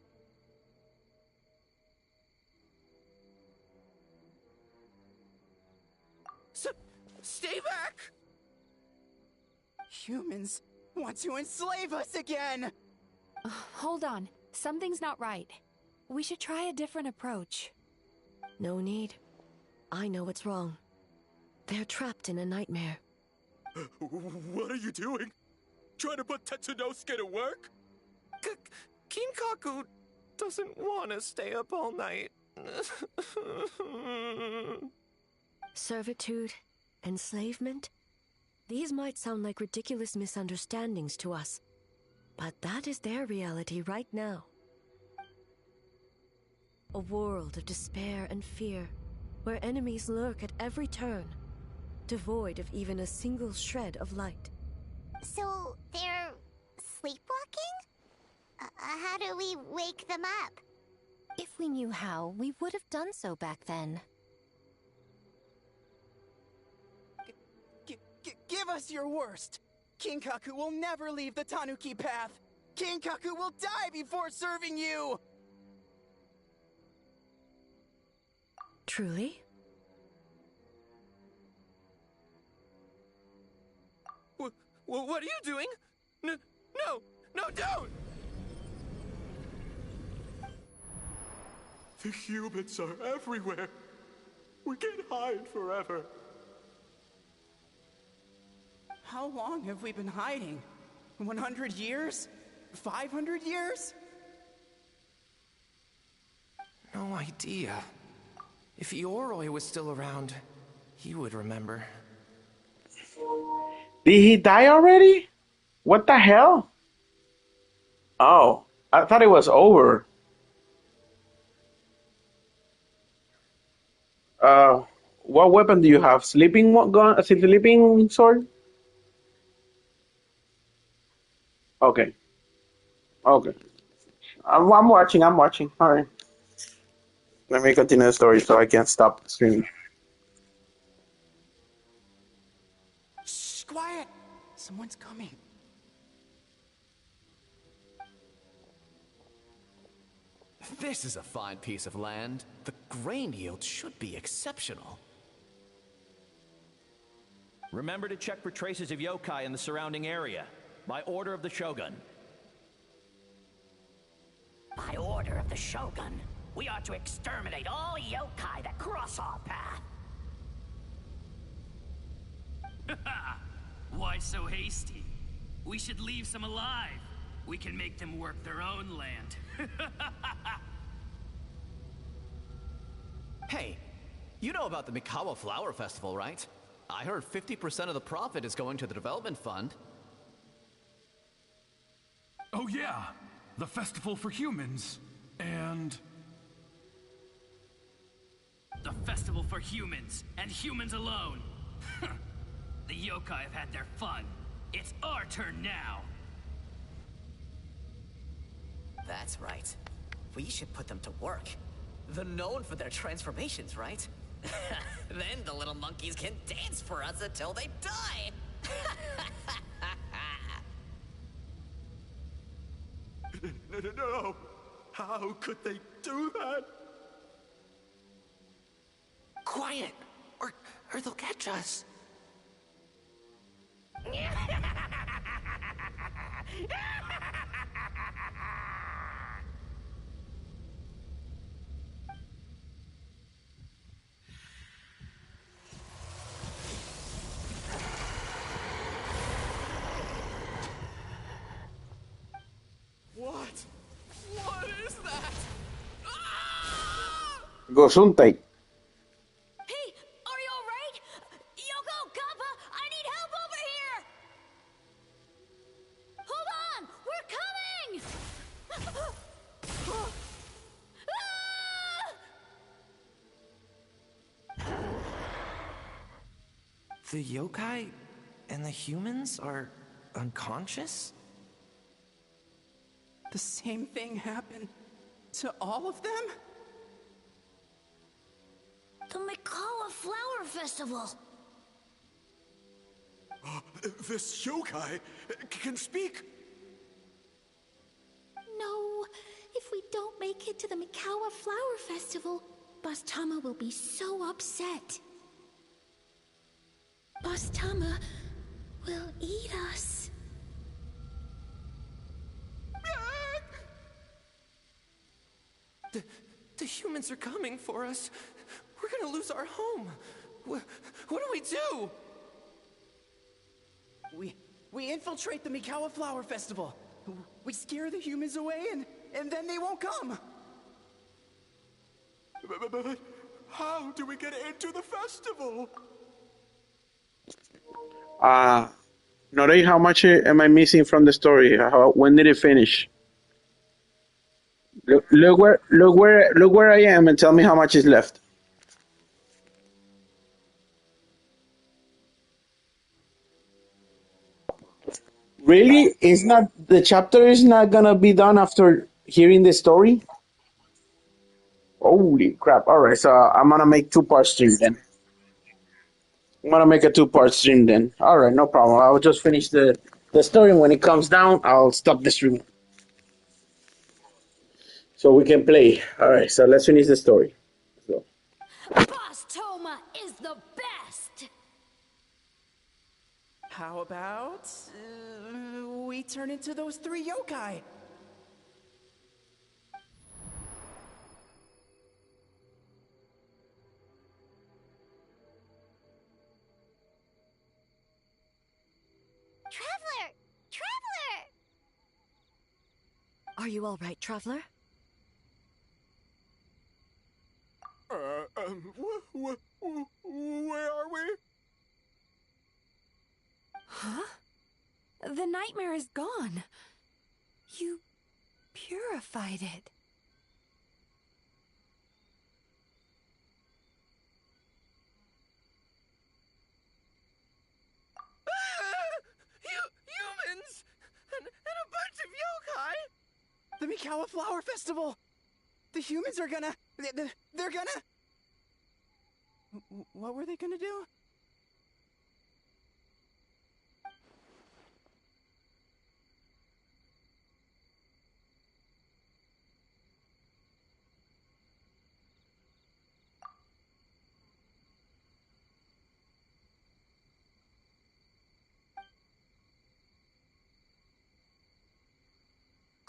Stay back! Humans want to enslave us again! Hold on. Something's not right. We should try a different approach. No need. I know what's wrong. They're trapped in a nightmare. What are you doing? Trying to put Tetsunosuke to work? Kinkaku doesn't want to stay up all night. Servitude, enslavement? These might sound like ridiculous misunderstandings to us. But that is their reality right now. A world of despair and fear, where enemies lurk at every turn, devoid of even a single shred of light. So, they're sleepwalking? How do we wake them up? If we knew how, we would have done so back then. Give us your worst! Kinkaku will never leave the Tanuki path! Kinkaku will die before serving you! Truly? What are you doing? No, don't! The humans are everywhere. We can't hide forever. How long have we been hiding? 100 years? 500 years? No idea. If Yoroi was still around, he would remember. Did he die already? What the hell? Oh, I thought it was over. What weapon do you have? Sleeping gun? Sleeping sword? Okay. Okay. I'm watching. All right. Let me continue the story so I can't stop streaming. Shh, quiet! Someone's coming. This is a fine piece of land. The grain yield should be exceptional. Remember to check for traces of yokai in the surrounding area. By order of the Shogun. By order of the Shogun, we ought to exterminate all yokai that cross our path. Why so hasty? We should leave some alive. We can make them work their own land. Hey, you know about the Mikawa Flower Festival, right? I heard 50% of the profit is going to the development fund. Oh yeah, the festival for humans. And... The festival for humans, and humans alone. The yokai have had their fun. It's our turn now. That's right. We should put them to work. They're known for their transformations, right? Then the little monkeys can dance for us until they die! No! How could they do that? Quiet, or they'll catch us. What is that? Gosuntai. Hey, are you alright? Yoko, Kappa, I need help over here! Hold on! We're coming! The yokai and the humans are unconscious? The same thing happened to all of them? The Mikawa Flower Festival! This yokai can speak. No, if we don't make it to the Mikawa Flower Festival, Boss Tama will be so upset. Boss Tama will eat us. The humans are coming for us. We're gonna lose our home. What do we do? We infiltrate the Mikawa Flower Festival. We scare the humans away and then they won't come. But how do we get into the festival? Norei, how much am I missing from the story? When did it finish? Look where I am, and tell me how much is left. Really? It's not the chapter is not gonna be done after hearing the story? Holy crap! All right, so I'm gonna make two-part stream then. I'm gonna make a two-part stream then. All right, no problem. I'll just finish the story. When it comes down, I'll stop the stream so we can play. All right, so let's finish the story. So, Boss Toma is the best! How about we turn into those 3 yokai? Traveler! Traveler! Are you all right, Traveler? Where are we? Huh? The nightmare is gone. You purified it. Humans! And a bunch of yokai! The Mikawa Flower Festival! The humans are gonna... They're gonna... What were they gonna do?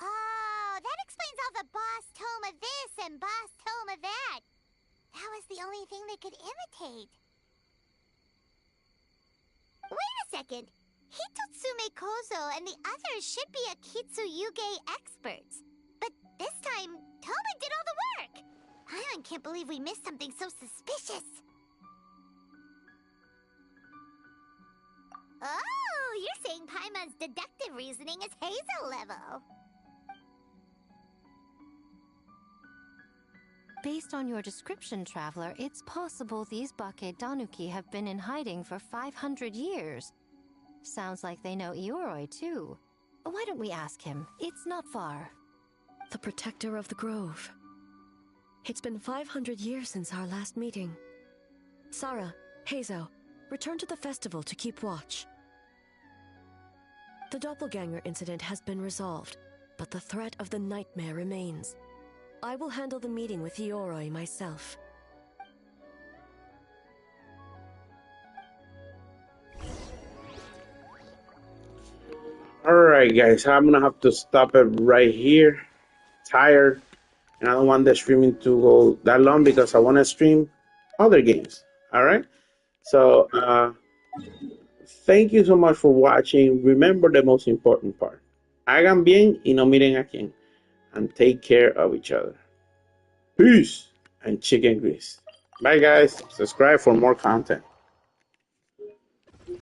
Oh, that explains all the Boss Toma this and Boss Toma that. That was the only thing they could imitate. Wait a second. Hitotsume Kozo and the others should be Kitsuyuge experts. But this time, Toma did all the work. I can't believe we missed something so suspicious. Oh, you're saying Paimon's deductive reasoning is Hazel level. Based on your description, Traveler, it's possible these Bake Danuki have been in hiding for 500 years. Sounds like they know Ioroi, too. Why don't we ask him? It's not far. The protector of the grove. It's been 500 years since our last meeting. Sarah, Heizo, return to the festival to keep watch. The doppelganger incident has been resolved, but the threat of the nightmare remains. I will handle the meeting with Ioroi myself. Alright guys, I'm gonna have to stop it right here. Tired, and I don't want the streaming to go that long because I want to stream other games. Alright, so thank you so much for watching. Remember the most important part. Hagan bien y no miren a quién. And take care of each other. Peace and chicken grease. Bye guys. Subscribe for more content.